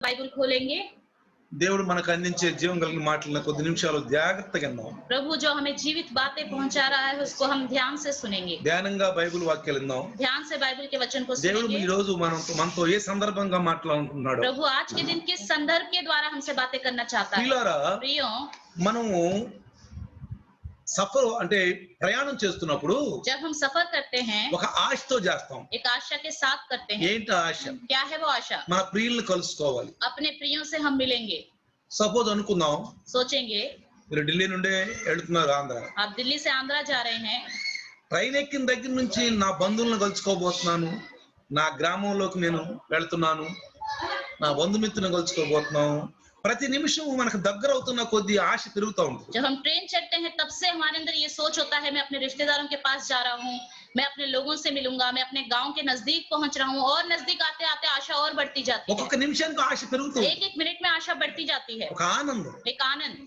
Bible खोलेंगे, దేవుడు మనకు అందించే జీవం కలిగిన మాటలను కొద్ది నిమిషాలు జాగ్రత్తగా విందాం. प्रभु जो हमें जीवित बातें पहुंचा रहा है उसको हम ध्यान से सुनेंगे, ధ్యానంగా బైబిల్ వాక్యాలు విందాం. ध्यान से बाइबल के वचन को దేవుడు ఈ सुनेंगे। రోజు మనతో ఏ సందర్భంగా మాట్లాడుకుంటున్నాడు? प्रभु आज के दिन किस संदर्भ के द्वारा हमसे बातें करना चाहता है। ప్రియులారా, प्रियो, మనము సఫర్ అంటే ప్రయాణం చేస్తున్నప్పుడు जब हम सफर करते हैं ఒక ఆశతో చేస్తాం. एक आशा के साथ करते हैं। ఏంటి ఆశ? क्या है वो आशा? మన ప్రియుల్ని కలుసుకోవాలి. अपने प्रियों से हम मिलेंगे। సపోజ్ అనుకుందాం, सोचेंगे మీరు ఢిల్లీ నుండి వెళ్తున్నారు ఆంధ్ర. आप दिल्ली से आंध्रा जा रहे हैं, ట్రైన్ ఎక్కిన దగ్గర నుంచి నా బంధువులను కలుసుకోబోతున్నాను, నా గ్రామంలోకి నేను వెళ్తున్నాను, నా బంధుమిత్రులను కలుసుకోబోతున్నాను. ప్రతి నిమిషం మనకు దగ్గర అవుతున్న కొద్ది ఆశ పెరుగుతూ ఉంటుంది. जब हम ट्रेन चढ़ते हैं तब से हमारे अंदर ये सोच होता है मैं अपने रिश्तेदारों के पास जा रहा हूँ, मैं अपने लोगों से मिलूंगा, मैं अपने गांव के नजदीक पहुंच रहा हूँ, और नजदीक आते आते आशा और बढ़ती जाती है। ఒక్కొక్క నిమిషానికి ఆశ పెరుగుతుంది. एक एक मिनट में आशा बढ़ती जाती है, ఒక ఆనందం. एक आनंद।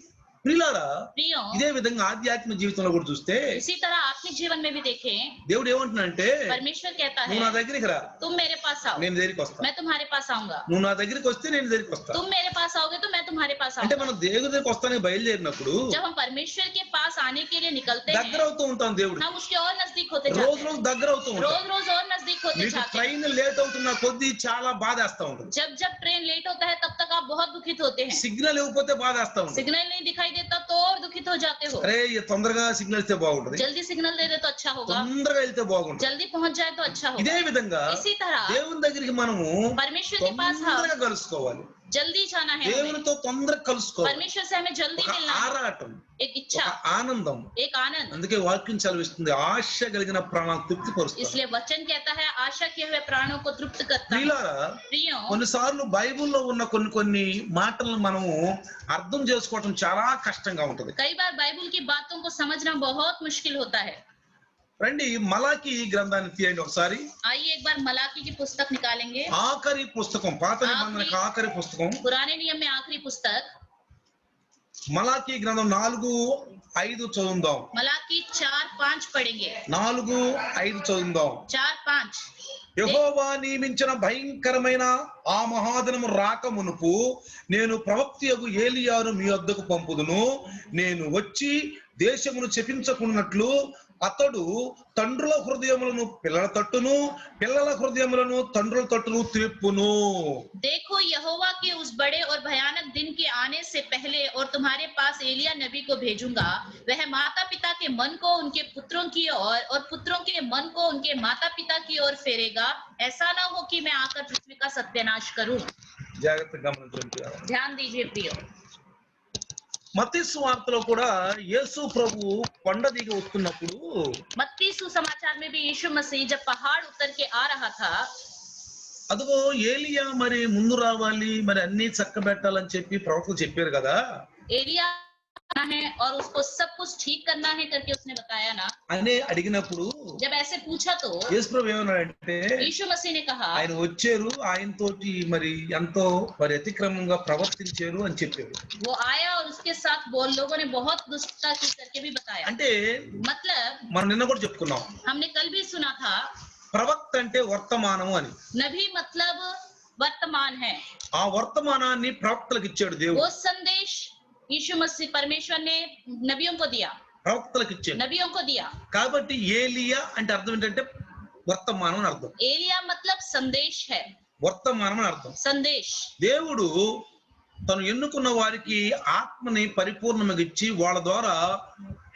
ప్రియులారా, प्रियो, ఇదే విధంగా ఆధ్యాత్మిక జీవితంలో కూడా చూస్తే इसी तरह आत्मिक जीवन में भी देखें, దేవుడు ఏమంటున్నాడంటే, परमेश्वर कहता है నువ్వు నా దగ్గరికి రా, तुम मेरे पास आओ, నేను దగ్గరికి వస్తా. मैं तुम्हारे पास आऊंगा, నువ్వు నా దగ్గరికి వస్తే నేను దగ్గరికి వస్తా. तुम मेरे पास आओगे तो मैं तुम्हारे पास అంటే आऊंगा। మనం దేవుడి దగ్గరికి వస్తానికి బయలుదేరినప్పుడు जब हम परमेश्वर के पास आने के लिए निकलते దగ్గర हैं అవుతూ ఉంటాం. దేవుడు हम उसके और नजदीक होते రోజు जाते हैं, రోజు దగ్గర అవుతూ ఉంటాం. रोज रोज और नजदीक होते మీకు जाते हैं। ట్రైన్ లేట్ అవుతున్న కొద్దీ చాలా బాధేస్తా ఉంటుంది. जब जब ट्रेन लेट होता है तब तक आप बहुत दुखित होते हैं, సిగ్నల్ ఇవ్వకపోతే బాధేస్తా ఉంటుంది. सिग्नल नहीं दिखाई देता तो और दुखित हो जाते हो। అరే తొందరగా సిగ్నల్ ఇస్తే బాగుంటుంది, जल्दी सिग्नल दे दे तो अच्छा होगा, తొందరగా వెళ్తే బాగుంటుంది. जल्दी पहुंच जाए तो अच्छा ఇదే होगा। విధంగా इसी तरह దేవుని దగ్గరికి మనము परमेश्वर के पास हम తొందరగా కలుసుకోవాలి. जल्दी जाना है, हमें దేవునితో తొందరగా కలుసుకోవాలి. परमेश्वर से हमें जल्दी ఒక मिलना है, ఆరాటం, एक इच्छा, ఒక ఆనందం. एक आनंद। అందుకే వాక్యం చదివిస్తుంది, ఆశ కలిగిన ప్రాణాలు తృప్తిపరుస్తుంది. इसलिए वचन कहता है आशा किए हुए प्राणों को तृप्त करता है। ప్రియులారా, प्रियो, కొన్నిసార్లు బైబిల్లో ఉన్న కొన్ని మాటలను మనము అర్థం చేసుకోవటం చాలా కష్టంగా ఉంటుంది. कई बार बाइबल की बातों को समझना बहुत मुश्किल होता है। రండి మలాకి గ్రంథాన్ని తీయండి ఒకసారి. आइए एक बार मलाकी की पुस्तक निकालेंगे, ఆఖరి పుస్తకం, పాత నిబంధనకు ఆఖరి పుస్తకం पुराने नियम में आखिरी पुस्तक మలాకి గ్రంథం 4:5 చదువుదాం. मलाकी 4:5 पढ़ेंगे। 4:5 చదువుదాం. 4:5 యెహోవా నియమించిన భయంకరమైన ఆ మహాదినము రాక మునుపు నేను ప్రవక్తయగు ఏలియాను మీ వద్దకు పంపుదును. నేను వచ్చి దేశమును చెప్పించకున్నట్లు అతడు తండ్రుల హృదయములను పిల్లల తట్టును, పిల్లల హృదయములను తండ్రుల తట్టును త్రిప్పును. देखो यहोवा के उस बड़े और भयानक दिन के आने से पहले और तुम्हारे पास एलिया नबी को भेजूंगा। वह माता पिता के मन को उनके पुत्रों की ओर और पुत्रों के मन को उनके माता पिता की ओर फेरेगा। ऐसा ना हो कि मैं आकर पृथ्वी का सत्यानाश करूं। జాగ్రత్తగా గమనించండి. ध्यान दीजिए प्रियो, మత్తయి సువార్తలో కూడా యేసు ప్రభు కొండ దిగి వస్తున్నప్పుడు मत्ती सुसमाचार में भी यीशु मसीह जब पहाड़ उतर के आ रहा था, అదిగో ఏలియా మరి ముందు రావాలి, మరి అన్ని చక్కబెట్టాలని చెప్పి ప్రవక్తలు చెప్పారు కదా एलिया आना है और उसको सब कुछ ठीक करना है करके उसने बताया ना। అని అడిగినప్పుడు जब ऐसे पूछा तो యేసు ప్రభు ఏమన్నాడంటే, यीशु मसीह ने कहा ఆయన వచ్చారు, ఆయనతోటి మరి ఎంతో మరి అతిక్రమంగా ప్రవర్తించారు అని చెప్పారు. वो आया और उसके साथ लोगों ने बहुत दुष्टता की करके भी बताया। అంటే मतलब మనం నిన్న కూడా చెప్పుకున్నాం, हमने कल भी सुना था ప్రవక్త అంటే వర్తమానం అని. नबी मतलब वर्तमान है। ఆ వర్తమానాన్ని ప్రవక్తలకు ఇచ్చాడు దేవుడు. वो संदेश यीशु मसीह परमेश्वर ने नबियों को दिया, ప్రవక్తలకు ఇచ్చాడు. नबियों को दिया। కాబట్టి ఏలియా అంటే అర్థం ఏంటంటే వర్తమానం అని అర్థం. एलिया मतलब संदेश है, వర్తమానం అని అర్థం. संदेश। దేవుడు తను ఎన్నుకున్న వారికి ఆత్మని పరిపూర్ణంగా ఇచ్చి వాళ్ళ ద్వారా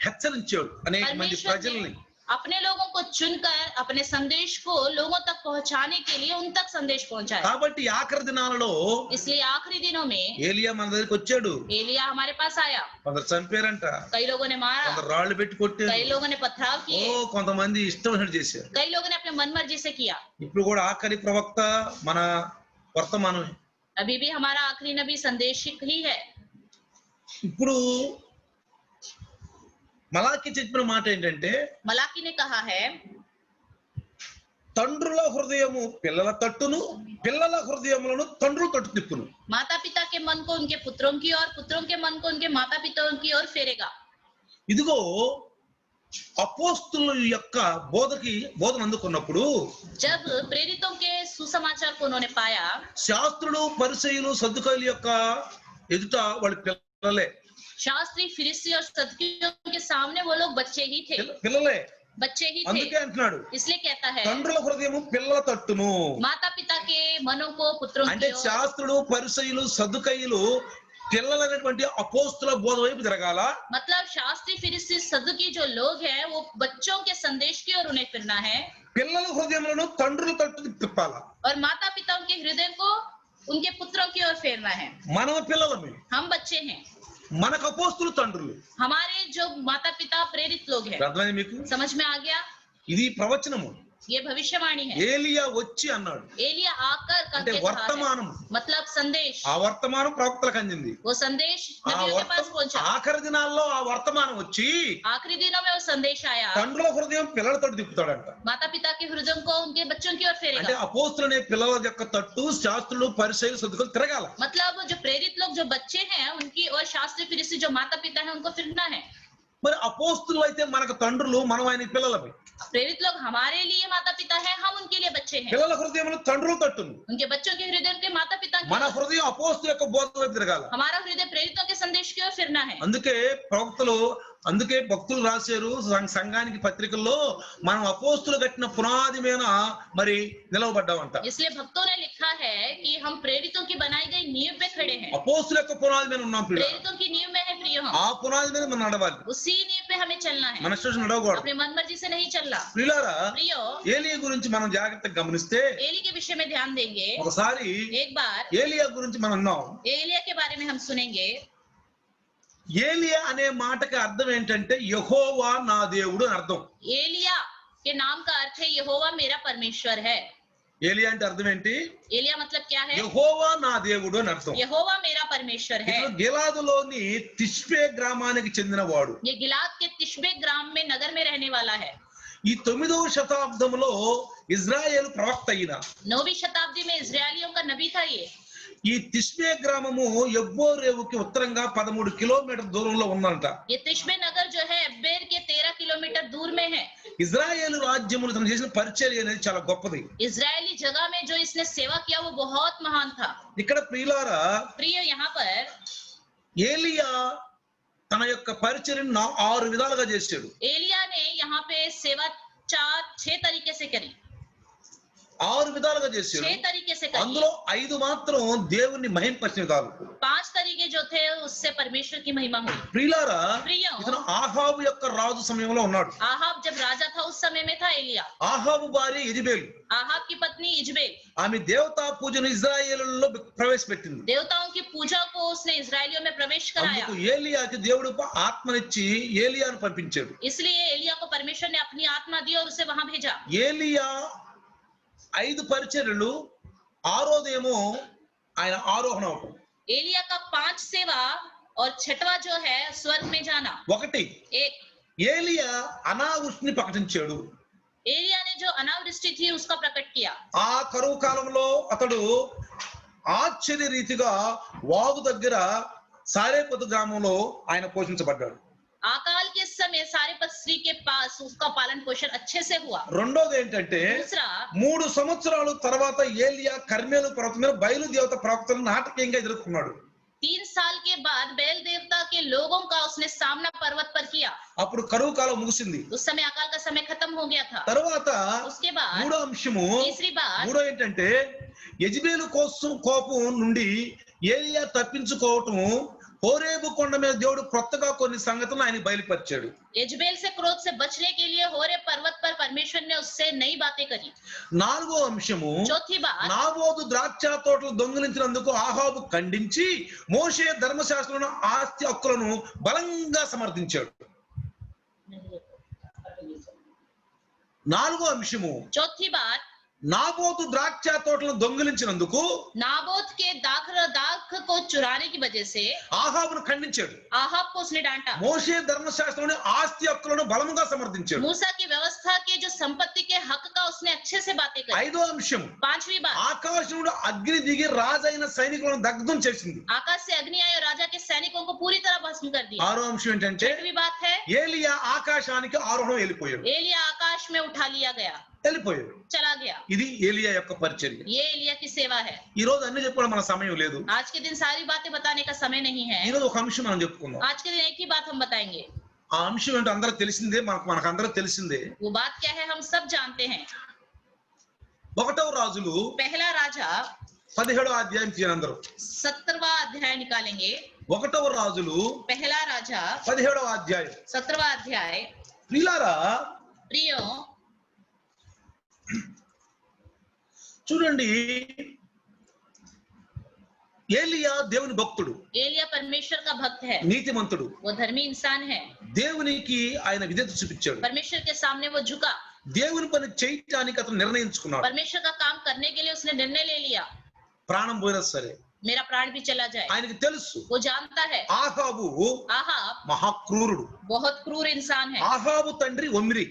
హెచ్చరించాడు అనేక మంది परमेश्वर ప్రజల్ని. ने अपने लोगों को चुनकर अपने संदेश को लोगों तक पहुंचाने के लिए उन तक संदेश पहुंचाया। కాబట్టి ఆఖరి దినాలలో इसलिए आखिरी दिनों में ఏలియా మన దగ్గరికి వచ్చాడు. एलिया हमारे पास आया। కొందరు చంపారంట, कई लोगों ने मारा, కొందరు రాళ్ళు పెట్టి కొట్టారు, कई लोगों ने पथराव किए, కొంతమంది ఇష్టమైనట్టు చేశారు. कई लोगों ने अपने मन मर्जी से किया। ఇప్పుడు కూడా ఆఖరి ప్రవక్త మన వర్తమానమే. अभी भी हमारा आखिरी नबी संदेशिक ही है। ఇప్పుడు మలాకి చెప్పిన మాట ఏంటంటే, मलाकी ने कहा है తండ్రుల హృదయము పిల్లల తట్టును, పిల్లల హృదయములను తండ్రుల తట్టు తిప్పును. माता पिता के मन को उनके पुत्रों की और पुत्रों के मन को उनके माता पिता की ओर फेरेगा। ఇదిగో అపోస్తుల యొక్క బోధన అందుకున్నప్పుడు जब प्रेरितों के सुसमाचार को उन्होंने पाया, శాస్త్రులు పరిసయ్యులు సద్దుకాయుల యొక్క ఎదుట వాళ్ళు పిల్లలే, शास्त्री फरीसी और सदुकियों के सामने वो लोग बच्चे ही थे, పిల్లలే. बच्चे ही थे। అందుకే అంటున్నాడు इसलिए कहता है తండ్రుల హృదయము పిల్లల తట్టును. माता पिता के मनों को पुत्रों అంటే की ओर। శాస్త్రులు పరిసయ్యులు సద్దుకాయులు పిల్లలైనటువంటి అపోస్తుల బోధ వైపు తిరగాల. मतलब शास्त्री फरीसी सदुकी जो लोग हैं वो बच्चों के संदेश की ओर उन्हें फिरना है, పిల్లల హృదయములను తండ్రుల తట్టు తిప్పాల. और माता पिता के हृदय को उनके पुत्रों की ओर फेरना है। మన పిల్లలమే, हम बच्चे हैं, మనకు అపోస్తులు తండ్రులు. हमारे जो माता पिता प्रेरित लोग हैं। అర్థమైంది మీకు? समझ में आ गया? ఇది ప్రవచనము. ये भविष्यवाणी है। ఏలియా వచ్చి అన్నాడు एलिया आकर అంటే करके कहा है। వర్తమానం. मतलब संदेश, ఆ వర్తమానం ప్రవక్తలకు అందింది. वो संदेश ఆ नबियों के पास पहुंचा। ఆఖరి దినాల్లో ఆ వర్తమానం వచ్చి आखिरी दिनों में वो संदेश आया, తండ్రుల హృదయం పిల్లల తట్టు తిప్పుతాడంట. माता पिता के हृदय को उनके बच्चों की ओर అంటే फेरेगा। అపోస్తులనే పిల్లల యొక్క తట్టు శాస్త్రులు పరిసయ్యులు సద్దుకాయులు తిరగాల. मतलब जो प्रेरित लोग जो बच्चे हैं उनकी और शास्त्री फरीसी जो माता पिता हैं उनको फिरना है। మరి అపోస్తులు అయితే మనకు తండ్రులు, మనం ఆయన పిల్లలమే. प्रेरित लोग हमारे लिए माता पिता हैं, हम उनके लिए बच्चे हैं। పిల్లల హృదయములు తండ్రుల తట్టును. उनके बच्चों के हृदय उनके माता पिता की మన ओर। హృదయం అపోస్తుల యొక్క బోధ వైపు తిరగాల. हमारा हृदय प्रेरितों के संदेश की ओर फिरना है। అందుకే భక్తులు రాశారు సంఘానికి పత్రికల్లో, మనం అపోస్తులు కట్టిన పునాది మీద మరి నిలవబడ్డామంట. इसलिए भक्तों ने लिखा है कि हम प्रेरितों की बनाई गई नींव पे खड़े हैं। అపోస్తుల యొక్క పునాది మీద ఉన్నాం ప్రియులారా. प्रेरितों की नींव में है प्रिय हम, ఆ పునాది మీద మనం నడవాలి. उसी नींव पे हमें चलना है, మన ఇష్టం నడవకూడదు. अपने मन मर्जी से नहीं चलना। ప్రియులారా, प्रियो, ఏలియా గురించి మనం జాగ్రత్తగా గమనిస్తే एली के विषय में ध्यान देंगे। ఒకసారి एक बार ఏలియా గురించి మనం విన్నాం. एलिया के बारे में हम सुनेंगे। ఏలియా అనే మాటకి అర్థం ఏంటంటే యెహోవా నా దేవుడు అని అర్థం. एलिया के नाम का अर्थ है यहोवा मेरा परमेश्वर है। ఏలియా అంటే అర్థం ఏంటి? एलिया मतलब क्या है? యెహోవా నా దేవుడు అని అర్థం. यहोवा मेरा परमेश्वर है। ఇతను గిలాదులోని తిష్పే గ్రామానికి చెందినవాడు. ये गिलाद के तिशबे ग्राम में नगर में रहने वाला है। ఈ 9వ శతాబ్దంలో ఇజ్రాయేలు ప్రవక్త అయిన 9वीं शताब्दी में इजरायलियों का नबी था ये। ఈ తిష్బే గ్రామము యబ్బోరేవుకి ఉత్తరంగా 13 కిలోమీటర్ దూరంలో ఉందంట. ये तिशबे नगर जो है एब्बेर के 13 किलोमीटर दूर में है। ఇజ్రాయేలు రాజ్యములు తను చేసిన పరిచర్య అనేది చాలా గొప్పది. इजरायली जगह में जो इसने सेवा किया वो बहुत महान था। ఇక్కడ ప్రియులారా, प्रिय, यहाँ पर ఏలియా తన యొక్క పరిచర్యను 6 విధాలుగా చేశాడు. एलिया ने यहाँ पे सेवा 6 तरीके से करी। 6 విధాలుగా చేశాడు. 6 तरीके से करी। అందులో 5 మాత్రం దేవుణ్ణి మహింపరిచిన విధాలు. 5 तरीके जो थे उससे परमेश्वर की महिमा हुई। ప్రియులారా, प्रियो, ఇతను ఆహాబు యొక్క రాజు సమయంలో ఉన్నాడు. आहाब जब राजा था उस समय में था एलिया। ఆహాబు భార్య యెజబెలు, आहाब की पत्नी इजबेल ఆమె దేవతా పూజను ఇజ్రాయేలులో ప్రవేశపెట్టింది. देवताओं की पूजा को उसने इजरायलियों में प्रवेश कराया। అందుకు ఏలియాకి దేవుడు ఆత్మనిచ్చి ఏలియాను పంపించాడు. इसलिए एलिया को परमेश्वर ने अपनी आत्मा दी और उसे वहां भेजा। ఏలియా 5 పరిచర్యలు, 6వదేమో ఆయన ఆరోహణ అవటం. एलिया का 5 सेवा और 6वां जो है स्वर्ग में जाना। 1 एक, ఏలియా అనావృష్టిని ప్రకటించాడు. एलिया ने जो अनावृष्टि थी उसका प्रकट किया। ఆ కరువు కాలంలో అతడు ఆశ్చర్య రీతిగా వాగు దగ్గర సారేపతు గ్రామంలో ఆయన పోషించబడ్డాడు. अकाल के समय सारेपत स्त्री के पास उसका पालन पोषण अच्छे से हुआ। రెండోది ఏంటంటే दूसरा, 3 సంవత్సరాల తర్వాత ఏలియా కర్మేలు పర్వతం మీద బయలు దేవత ప్రవక్తలను నాటకీయంగా ఎదుర్కొన్నాడు. 3 साल के बाद बैल देवता के लोगों का उसने सामना पर्वत पर किया। అప్పుడు కరువు కాలం ముగిసింది. उस समय अकाल का समय खत्म हो गया था। తర్వాత उसके बाद మూడో అంశము, तीसरी बात, మూడో ఏంటంటే యెజబెలు కోపం నుండి ఏలియా తప్పించుకోవటం, హోరేబు కొండ మీద దేవుడు కొత్తగా కొన్ని సంగతులను ఆయన బయలుపరిచాడు. यजेबेल से क्रोध से बचने के लिए होरे पर्वत पर परमेश्वर ने उससे नई बातें करी। నాలుగో అంశము, चौथी बात, నాబోతు ద్రాక్ష తోటలు దొంగిలించినందుకు ఆహాబు ఖండించి మోషే ధర్మశాస్త్రంలో ఆస్తి హక్కులను బలంగా సమర్థించాడు. నాలుగో అంశము, चौथी बात, నాబోతు ద్రాక్ష తోటలను దొంగిలించినందుకు नाबोत के दाख को चुराने की वजह से ఆహాబును ఖండించాడు. आहाब को उसने डांटा। మోషే ధర్మశాస్త్రంలోని ఆస్తి హక్కులను బలముగా సమర్థించాడు. मूसा की व्यवस्था के जो संपत्ति के हक का उसने अच्छे से बातें करी। ఐదో అంశం, पांचवी बात, ఆకాశం నుండి అగ్ని దిగి రాజైన సైనికులను దగ్ధం చేసింది. आकाश से अग्नि आई और राजा के सैनिकों को पूरी तरह भस्म कर दिया। ఆరో అంశం ఏంటంటే छठवीं बात है, ఏలియా ఆకాశానికి ఆరోహణం వెళ్ళిపోయాడు. एलिया आकाश में उठा लिया गया, వెళ్ళిపోయాడు. चला गया। ఇది ఏలియా యొక్క పరిచర్య. ये एलिया की सेवा है। ఈ రోజు అన్ని చెప్పడం మన సమయం లేదు. आज के दिन सारी बातें बताने का समय नहीं है। ఈ రోజు ఒక అంశం మనం చెప్పుకుందాం. आज के दिन एक ही बात हम बताएंगे। ఆ అంశం ఏంటో అందరూ తెలిసిందే, మనకందరూ తెలిసిందే. वो बात क्या है हम सब जानते हैं। ఒకటవ రాజులు पहला राजा 17వ అధ్యాయం తీయండి అందరూ. 17वां अध्याय निकालेंगे। ఒకటవ రాజులు पहला राजा 17వ అధ్యాయం. 17वां अध्याय। ప్రియులారా प्रियो, చూడండి, ఏలియా దేవుని భక్తుడు, एलिया परमेश्वर का भक्त है, నీతిమంతుడు. वो धर्मी इंसान है। దేవునికి ఆయన విధేయత చూపించాడు. परमेश्वर के सामने वो झुका, దేవుని పని చేయటానికి అతను నిర్ణయించుకున్నాడు. परमेश्वर का काम करने के लिए उसने निर्णय ले लिया। ప్రాణం పోయినా సరే मेरा प्राण भी चला जाए, ఆయనకి తెలుసు. वो जानता है। ఆహాబు आहाब మహాక్రూరుడు. बहुत क्रूर इंसान है। ఆహాబు తండ్రి ఒమ్రి.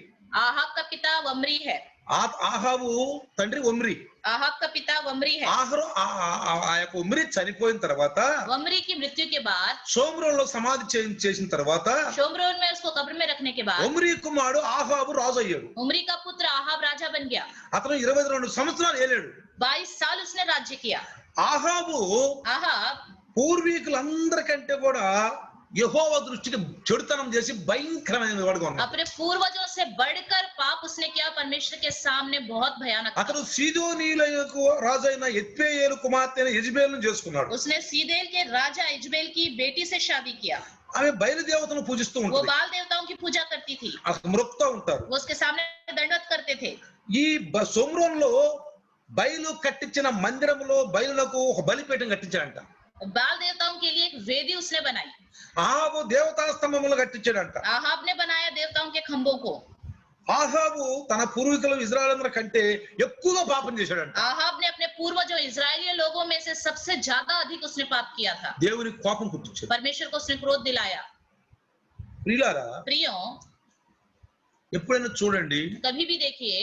आहाब का पिता वमरी है। ఆహాబు తండ్రి ఒమ్రి. आहाब का पिता वमरी है। ఆ యొక్క ఒమ్రి చనిపోయిన తర్వాత वमरी की मृत्यु के बाद, షోమ్రోన్లో సమాధి చేసిన తర్వాత शोम्रोन में उसको कब्र में रखने के बाद, ఒమ్రి కుమారుడు ఆహాబు రాజు అయ్యాడు. उमरी का पुत्र आहाब राजा बन गया। అతను 22 సంవత్సరాలు ఏలాడు. 22 साल उसने राज्य किया। ఆహాబు आहाब పూర్వీకులందరికంటే కూడా యెహోవా దృష్టికి చెడుతనం చేసి భయంకరమైన వాడుగా ఉన్నాడు. अपने पूर्वजों से बढ़कर पाप उसने किया, परमेश्वर के सामने बहुत भयानक। అతను సీదోనీయులకు రాజైన ఎత్బేయేలు కుమార్తె అయిన యెజబేలును చేసుకున్నాడు. उसने सीदेल के राजा इजबेल की बेटी से शादी किया। ఆమె బయలుదేవతను పూజిస్తూ वो ఉంటుంది. बाल देवताओं की पूजा करती थी, అసలు మొక్కుతూ ఉంటారు. वो उसके सामने दंडवत करते थे। ఈ సోమ్రోన్లో బయలు కట్టించిన మందిరంలో బయలులకు ఒక బలిపీఠం కట్టించాడంట. बाल देवताओं के लिए एक वेदी उसने बनाई। ఆహాబు దేవతా స్తంభములు కట్టించాడంట. आहाब ने बनाया देवताओं के खंभों को। ఆహాబు తన పూర్వీకులు ఇశ్రాయేలీయుల కంటే ఎక్కువగా పాపం చేశాడంట. आहाब ने अपने पूर्वजों इजरायली लोगों में से सबसे ज्यादा अधिक उसने पाप किया था। దేవునికి కోపం పుట్టించాడు. परमेश्वर को उसने क्रोध दिलाया। ప్రియులారా, प्रियो, ఎప్పుడైనా చూడండి, कभी भी देखिए,